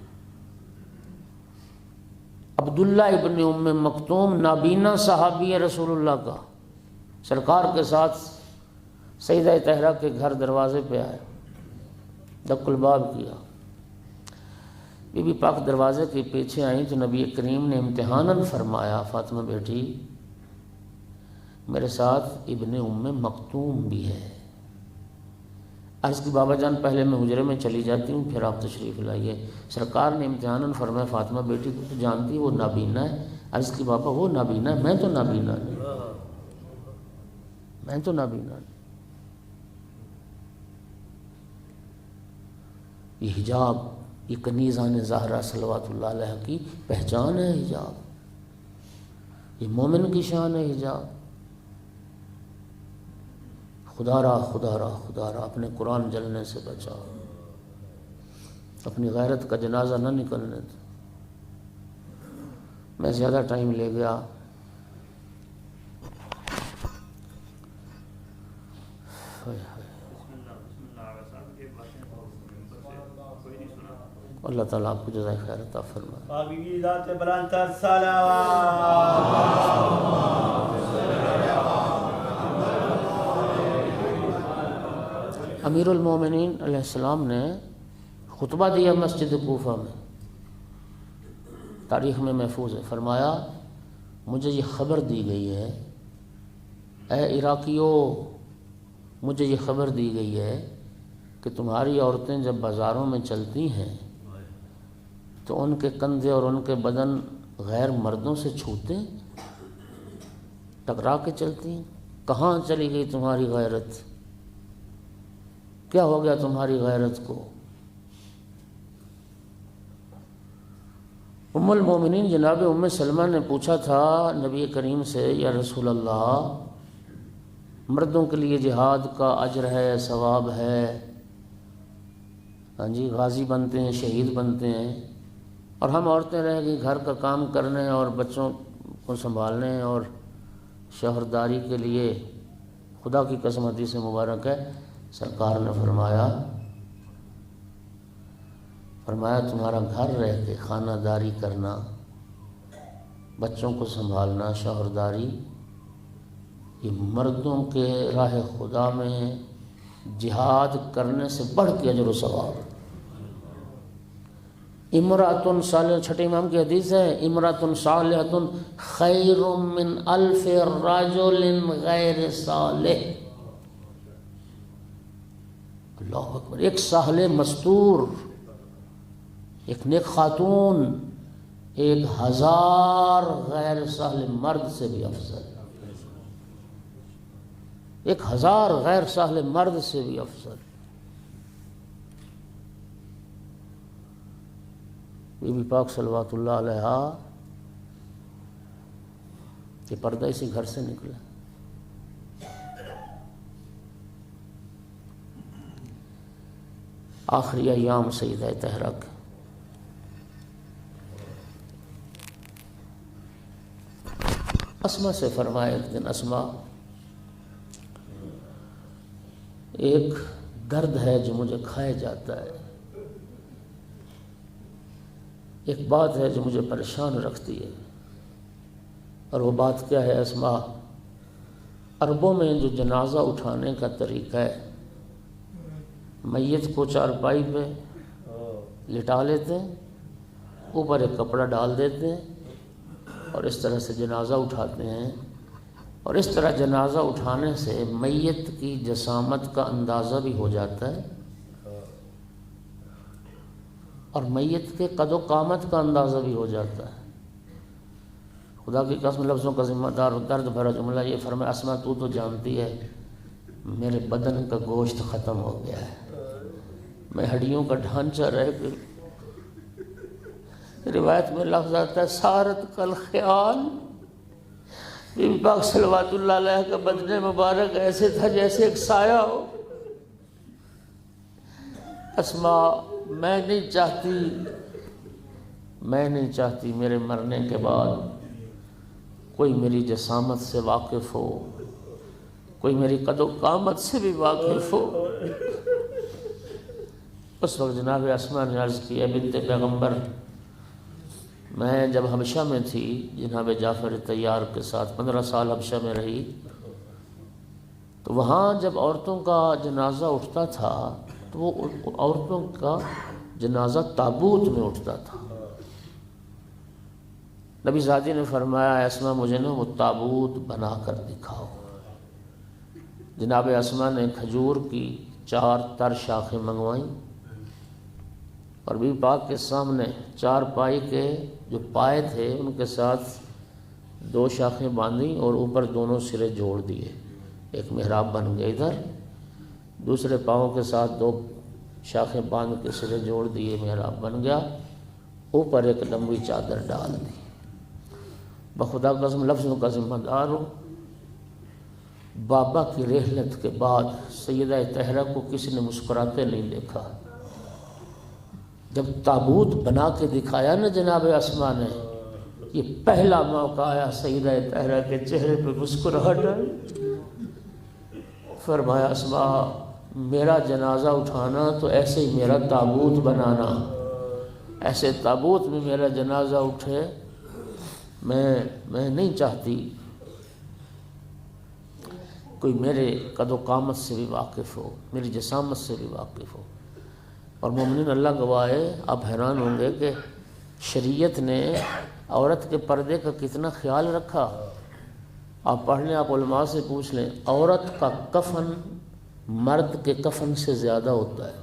عبداللہ ابن ام مکتوم نابینا صحابی رسول اللہ کا، سرکار کے ساتھ سیدہ طاہرہ کے گھر دروازے پہ آئے، دق الباب کیا، بی بی پاک دروازے کے پیچھے آئیں تو نبی کریم نے امتحاناً فرمایا، فاطمہ بیٹی میرے ساتھ ابن ام مکتوم بھی ہے۔ عرض کی بابا جان پہلے میں حجرے میں چلی جاتی ہوں، پھر آپ تشریف لائیے۔ سرکار نے امتحاناً فرمایا، فاطمہ بیٹی تو جانتی وہ نابینا ہے۔ عرض کی بابا وہ نابینا ہے، میں تو نابینا نہیں، میں تو نابینا نہیں۔ یہ حجاب، یہ کنیزان زہرا صلوات اللہ علیہ کی پہچان ہے حجاب، یہ مومن کی شان ہے حجاب۔ خدا را خدا را خدا را اپنے قرآن جلنے سے بچاؤ، اپنی غیرت کا جنازہ نہ نکلنے دو۔ میں زیادہ ٹائم لے گیا، اللہ تعالیٰ آپ کو جزائے خیر عطا فرمائے۔ پاک بی بی ذات بلند تر صلوات۔ امیر المومنین علیہ السلام نے خطبہ دیا مسجد کوفہ میں، تاریخ میں محفوظ ہے۔ فرمایا مجھے یہ خبر دی گئی ہے، اے عراقیو مجھے یہ خبر دی گئی ہے کہ تمہاری عورتیں جب بازاروں میں چلتی ہیں تو ان کے کندھے اور ان کے بدن غیر مردوں سے چھوتے ہیں، ٹکرا کے چلتی ہیں۔ کہاں چلی گئی تمہاری غیرت؟ کیا ہو گیا تمہاری غیرت کو؟ ام المومنین جناب ام سلمہ نے پوچھا تھا نبی کریم سے، یا رسول اللہ مردوں کے لیے جہاد کا اجر ہے، ثواب ہے، ہاں جی، غازی بنتے ہیں، شہید بنتے ہیں، اور ہم عورتیں رہ گئی گھر کا کام کرنے اور بچوں کو سنبھالنے اور شوہرداری کے لیے، خدا کی قسم حدیث مبارک ہے۔ سرکار نے فرمایا تمہارا گھر رہ کے خانہ داری کرنا، بچوں کو سنبھالنا، شوہرداری، یہ مردوں کے راہ خدا میں جہاد کرنے سے بڑھ کے اجر و ثواب۔ امرأۃ صالحہ، چھٹے امام کی حدیث ہے، امرأۃ صالحۃ خیر من الف رجل غیر صالح۔ اللہ اکبر، ایک صالح مستور، ایک نیک خاتون 1000 غیر صالح مرد سے بھی افضل، 1000 غیر صالح مرد سے بھی افضل۔ بی بی پاک صلوات اللہ علیہ یہ پردہ اسی گھر سے نکلا۔ آخری ایام سیدہ طاہرہ کے، اسما سے فرمایا ایک دن، اسما ایک درد ہے جو مجھے کھائے جاتا ہے، ایک بات ہے جو مجھے پریشان رکھتی ہے، اور وہ بات کیا ہے اسما؟ عربوں میں جو جنازہ اٹھانے کا طریقہ ہے، میت کو چارپائی پہ لٹا لیتے ہیں، اوپر ایک کپڑا ڈال دیتے ہیں اور اس طرح سے جنازہ اٹھاتے ہیں، اور اس طرح جنازہ اٹھانے سے میت کی جسامت کا اندازہ بھی ہو جاتا ہے اور میت کے قد و قامت کا اندازہ بھی ہو جاتا ہے۔ خدا کی قسم لفظوں کا ذمہ دار درد بھرا جملہ یہ فرمایا، اسما تو جانتی ہے میرے بدن کا گوشت ختم ہو گیا ہے، میں ہڈیوں کا ڈھانچہ رہ گئی۔ روایت میں لفظ آتا ہے سارت کل خیال، بی بی پاک صلوات اللہ علیہ کا بدن مبارک ایسے تھا جیسے ایک سایہ ہو۔ اسما میں نہیں چاہتی میرے مرنے کے بعد کوئی میری جسامت سے واقف ہو، کوئی میری قد و قامت سے بھی واقف ہو۔ اس وقت جناب اسما نے عرض کی، اے بنت پیغمبر، میں جب حبشہ میں تھی جناب جعفر طیار کے ساتھ 15 سال حبشہ میں رہی، تو وہاں جب عورتوں کا جنازہ اٹھتا تھا تو وہ عورتوں کا جنازہ تابوت میں اٹھتا تھا۔ نبی زادی نے فرمایا اسما مجھے نا وہ تابوت بنا کر دکھاؤ۔ جناب اسما نے کھجور کی 4 تر شاخیں منگوائیں اور بی پاک کے سامنے 4 پائی کے جو پائے تھے ان کے ساتھ 2 شاخیں باندھیں اور اوپر دونوں سرے جوڑ دیے۔ ایک محراب بن گیا ادھر، دوسرے پاؤں کے ساتھ 2 شاخیں باندھ کے سرے جوڑ دیے، محراب بن گیا، اوپر ایک لمبی چادر ڈال دی۔ بخدا قسم لفظوں کا ذمہ دار ہوں، بابا کی رحلت کے بعد سیدہ طاہرہ کو کسی نے مسکراتے نہیں دیکھا۔ جب تابوت بنا کے دکھایا نا جناب اسما نے، یہ پہلا موقع آیا سیدہ طاہرہ کے چہرے پہ مسکراہٹ آئی۔ فرمایا اسما میرا جنازہ اٹھانا تو ایسے ہی میرا تابوت بنانا، ایسے تابوت میں میرا جنازہ اٹھے۔ میں نہیں چاہتی کوئی میرے قد و قامت سے بھی واقف ہو، میری جسامت سے بھی واقف ہو۔ اور مومنین اللہ گواہ ہے، آپ حیران ہوں گے کہ شریعت نے عورت کے پردے کا کتنا خیال رکھا۔ آپ پڑھ لیں، آپ علماء سے پوچھ لیں، عورت کا کفن مرد کے کفن سے زیادہ ہوتا ہے۔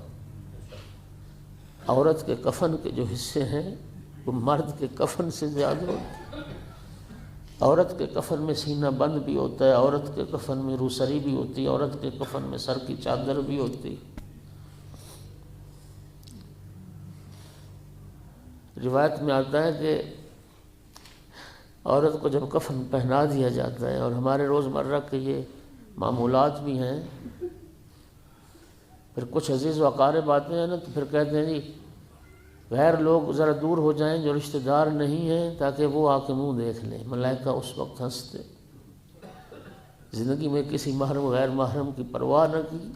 عورت کے کفن کے جو حصے ہیں وہ مرد کے کفن سے زیادہ ہوتے ہیں۔ عورت کے کفن میں سینہ بند بھی ہوتا ہے، عورت کے کفن میں روسری بھی ہوتی ہے، عورت کے کفن میں سر کی چادر بھی ہوتی۔ روایت میں آتا ہے کہ عورت کو جب کفن پہنا دیا جاتا ہے، اور ہمارے روزمرہ کے یہ معمولات بھی ہیں، پھر کچھ عزیز و اقارب آتے ہیں نا تو پھر کہتے ہیں جی غیر لوگ ذرا دور ہو جائیں جو رشتہ دار نہیں ہیں تاکہ وہ آ کے منہ دیکھ لیں۔ ملائکہ اس وقت ہنستے، زندگی میں کسی محرم غیر محرم کی پرواہ نہ کی،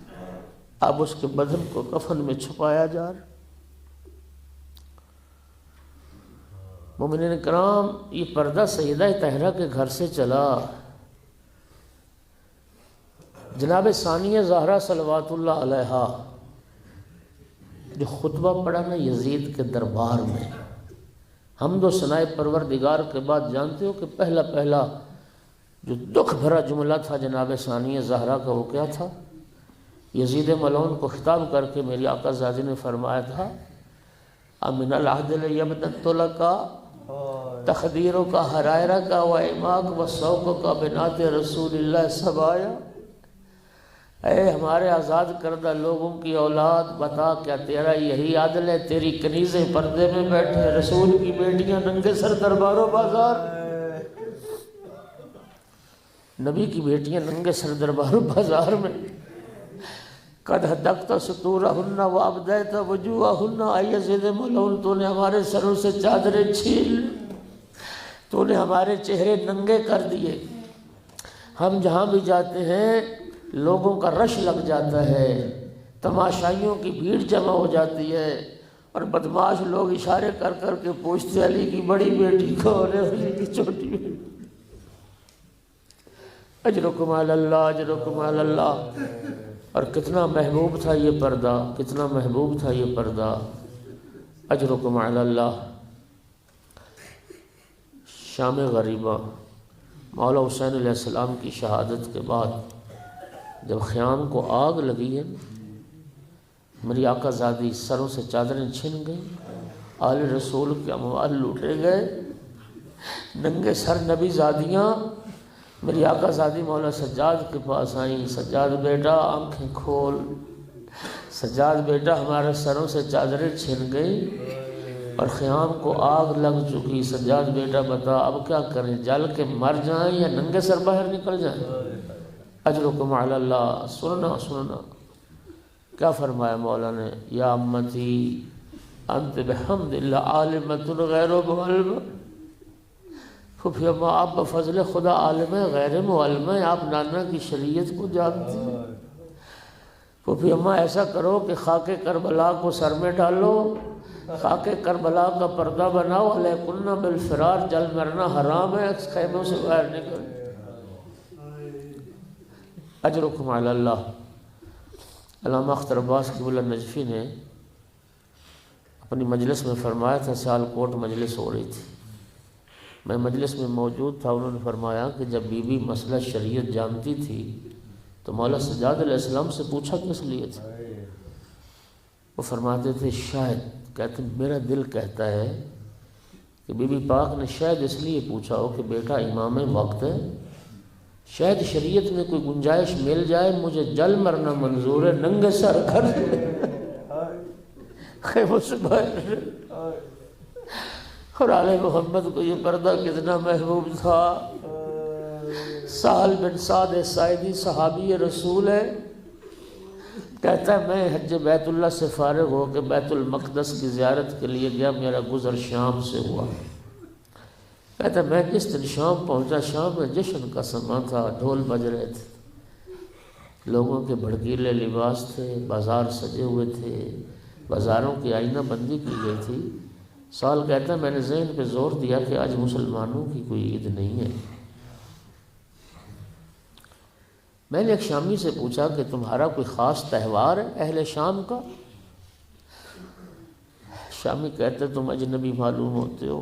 اب اس کے بدن کو کفن میں چھپایا جا رہا۔ مومنین کرام، یہ پردہ سیدہ طاہرہ کے گھر سے چلا۔ جناب ثانیہ زہرا صلوات اللہ علیہا جو خطبہ پڑھا نا یزید کے دربار میں، حمد و ثناء پروردگار کے بعد جانتے ہو کہ پہلا جو دکھ بھرا جملہ تھا جناب ثانیہ زہرا کا وہ کیا تھا؟ یزید ملعون کو خطاب کر کے میری آقا زادی نے فرمایا تھا امن العدل یبدت لکا تخدیروں کا حرائرہ کا و اماق و سوق کا بنات رسول اللہ سبایا۔ اے ہمارے آزاد کردہ لوگوں کی اولاد، بتا کیا تیرا یہی عادل ہے؟ تیری کنیزیں پردے میں بیٹھے، رسول کی بیٹیاں ننگے سر دربار و بازار، نبی کی بیٹیاں ننگے سر دربار و بازار میں۔ قد حدقت ستورہن وابدیت وجوہہن، اے یزید ملعون تو نے ہمارے سروں سے چادریں چھین، تو نے ہمارے چہرے ننگے کر دیے۔ ہم جہاں بھی جاتے ہیں لوگوں کا رش لگ جاتا ہے، تماشائیوں کی بھیڑ جمع ہو جاتی ہے، اور بدماش لوگ اشارے کر کر کے پوچھتے علی کی بڑی بیٹی کون ہے، علی کی چھوٹی بیٹی۔ اجرکم علی اللہ، اجرکم علی اللہ۔ اور کتنا محبوب تھا یہ پردہ، کتنا محبوب تھا یہ پردہ، اجرکم علی اللہ۔ شام غریبہ، مولا حسین علیہ السلام کی شہادت کے بعد جب خیام کو آگ لگی ہے، میری آقا زادی سروں سے چادریں چھن گئیں، آل رسول کے اموال لوٹے گئے، ننگے سر نبی زادیاں میری آقا زادی مولا سجاد کے پاس آئیں۔ سجاد بیٹا آنکھیں کھول، سجاد بیٹا ہمارے سروں سے چادریں چھن گئی اور خیام کو آگ لگ چکی، سجاد بیٹا بتا اب کیا کریں، جل کے مر جائیں یا ننگے سر باہر نکل جائیں؟ اجرکم علی اللہ۔ سننا کیا فرمایا مولا نے، یا امتی انت بحمد اللہ عالمت غیر معلم۔ پھوپھی اماں آپ بفضل خدا عالم ہے غیر معلم ہے، آپ نانا کی شریعت کو جانتی ہیں۔ پھوپھی اماں ایسا کرو کہ خاک کربلا کو سر میں ڈالو، خاک کربلا کا پردہ بناؤ، علیکن بالفرار، جل مرنا حرام ہے، خیموں سے باہر نکل۔ اجرکم علی اللہ۔ علامہ اختر عباس قبلہ النجفی نے اپنی مجلس میں فرمایا تھا، سیالکوٹ مجلس ہو رہی تھی، میں مجلس میں موجود تھا، انہوں نے فرمایا کہ جب بی بی مسئلہ شریعت جانتی تھی تو مولا سجاد علیہ السلام سے پوچھا کس لیے تھا؟ وہ فرماتے تھے شاید، کہتے میرا دل کہتا ہے کہ بی بی پاک نے شاید اس لیے پوچھا ہو کہ بیٹا امام وقت ہے، شاید شریعت میں کوئی گنجائش مل جائے، مجھے جل مرنا منظور ہے، ننگے سر کر اور آل محمد کو یہ پردہ کتنا محبوب تھا۔ سہل بن سعد ساعدی صحابی رسول ہے، کہتا ہے میں حج بیت اللہ سے فارغ ہو کے بیت المقدس کی زیارت کے لیے گیا، میرا گزر شام سے ہوا۔ کہتا ہے میں جس دن شام پہنچا، شام میں جشن کا سماں تھا، ڈھول بج رہے تھے، لوگوں کے بھڑکیلے لباس تھے، بازار سجے ہوئے تھے، بازاروں کی آئینہ بندی کی گئی تھی۔ سال کہتا ہے میں نے ذہن پہ زور دیا کہ آج مسلمانوں کی کوئی عید نہیں ہے۔ میں نے ایک شامی سے پوچھا کہ تمہارا کوئی خاص تہوار ہے اہل شام کا؟ شامی کہتے تم اجنبی معلوم ہوتے ہو۔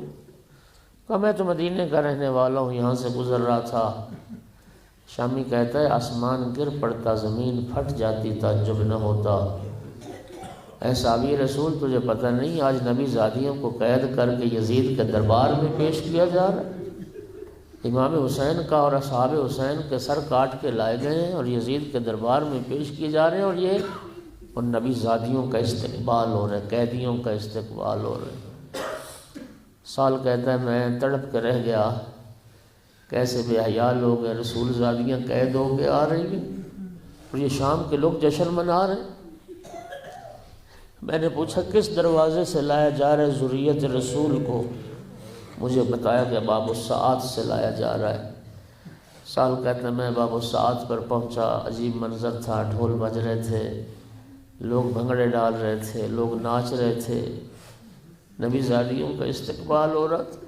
کہا میں تو مدینے کا رہنے والا ہوں، یہاں سے گزر رہا تھا۔ شامی کہتا ہے آسمان گر پڑتا، زمین پھٹ جاتی، تعجب نہ ہوتا۔ اے صحابی رسول تجھے پتہ نہیں آج نبی زادیوں کو قید کر کے یزید کے دربار میں پیش کیا جا رہا ہے؟ امام حسین کا اور اصحاب حسین کے سر کاٹ کے لائے گئے ہیں اور یزید کے دربار میں پیش کیے جا رہے ہیں، اور یہ ان نبی زادیوں کا استقبال ہو رہا ہے، قیدیوں کا استقبال ہو رہا ہے۔ سال کہتا ہے میں تڑپ کے رہ گیا، کیسے بے حیا لوگ ہیں، رسول زادیاں قید ہو کے آ رہی ہیں اور یہ شام کے لوگ جشن منا رہے ہیں۔ میں نے پوچھا کس دروازے سے لایا جا رہا ہے ذریت رسول کو؟ مجھے بتایا کہ باب الساعات سے لایا جا رہا ہے۔ سال کہتا ہے میں باب الساعات پر پہنچا، عجیب منظر تھا، ڈھول بج رہے تھے، لوگ بھنگڑے ڈال رہے تھے، لوگ ناچ رہے تھے، نبی زادیوں کا استقبال ہو رہا تھا۔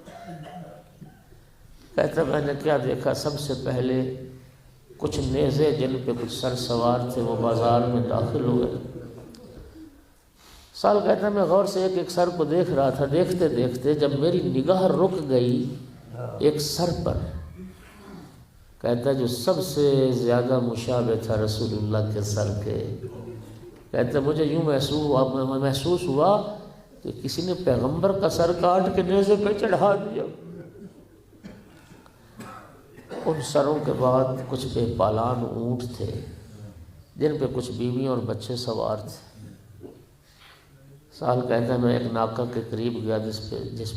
کہتا میں نے کیا دیکھا، سب سے پہلے کچھ نیزے جن پہ کچھ سر سوار تھے وہ بازار میں داخل ہوئے۔ سال کہتا ہے میں غور سے ایک ایک سر کو دیکھ رہا تھا، دیکھتے دیکھتے جب میری نگاہ رک گئی ایک سر پر، کہتا ہے جو سب سے زیادہ مشابہ تھا رسول اللہ کے سر کے، کہتا ہے مجھے یوں محسوس ہوا کہ کسی نے پیغمبر کا سر کاٹ کے نیزے پہ چڑھا دیا۔ ان سروں کے بعد کچھ بے پالان اونٹ تھے جن پہ کچھ بیویاں اور بچے سوار تھے۔ سال کہتا ہے میں ایک ناکہ کے قریب گیا جس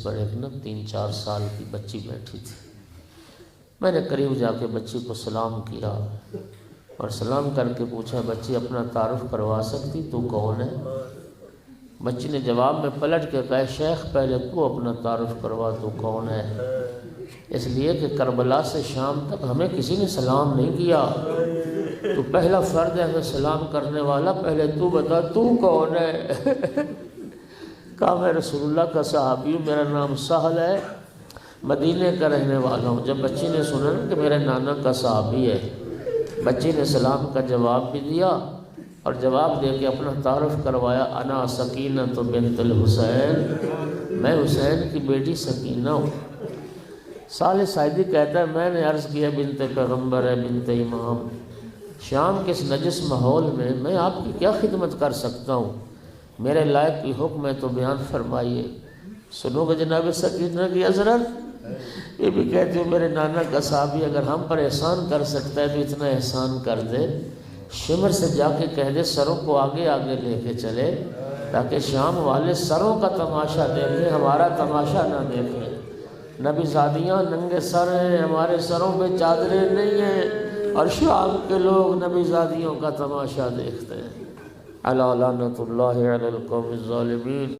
پر ایک 3-4 سال کی بچی بیٹھی تھی۔ میں نے قریب جا کے بچی کو سلام کیا اور سلام کر کے پوچھا بچی اپنا تعارف کروا سکتی تو کون ہے؟ بچی نے جواب میں پلٹ کے کہا شیخ پہلے تو اپنا تعارف کروا تو کون ہے، اس لیے کہ کربلا سے شام تک ہمیں کسی نے سلام نہیں کیا، تو پہلا فرد ہے ہمیں سلام کرنے والا، پہلے تو بتا تو کون ہے؟ کہا میں رسول اللہ کا صحابی ہوں، میرا نام سہل ہے، مدینے کا رہنے والا ہوں۔ جب بچی نے سنا کہ میرے نانا کا صحابی ہے، بچی نے سلام کا جواب بھی دیا اور جواب دے کے اپنا تعارف کروایا، انا سکینہ بنت الحسین، میں حسین کی بیٹی سکینہ ہوں۔ سال سعیدی کہتا ہے میں نے عرض کیا بنت پیغمبر ہے، بنت امام، شام کے اس نجس ماحول میں آپ کی کیا خدمت کر سکتا ہوں، میرے لائق کی حکم ہے تو بیان فرمائیے۔ سنو گے جناب سکینہ کی حضرت، یہ بھی کہتی ہوں میرے نانا کا صحابی اگر ہم پر احسان کر سکتا ہے تو اتنا احسان کر دے، شمر سے جا کے کہہ دے سروں کو آگے آگے لے کے چلے تاکہ شام والے سروں کا تماشا دیکھیں، ہمارا تماشا نہ دیکھیں۔ نبی زادیاں ننگے سر ہیں، ہمارے سروں پہ چادریں نہیں ہیں، اور شام کے لوگ نبی زادیوں کا تماشا دیکھتے ہیں۔ الا لعنت اللہ علی القوم الظالمین۔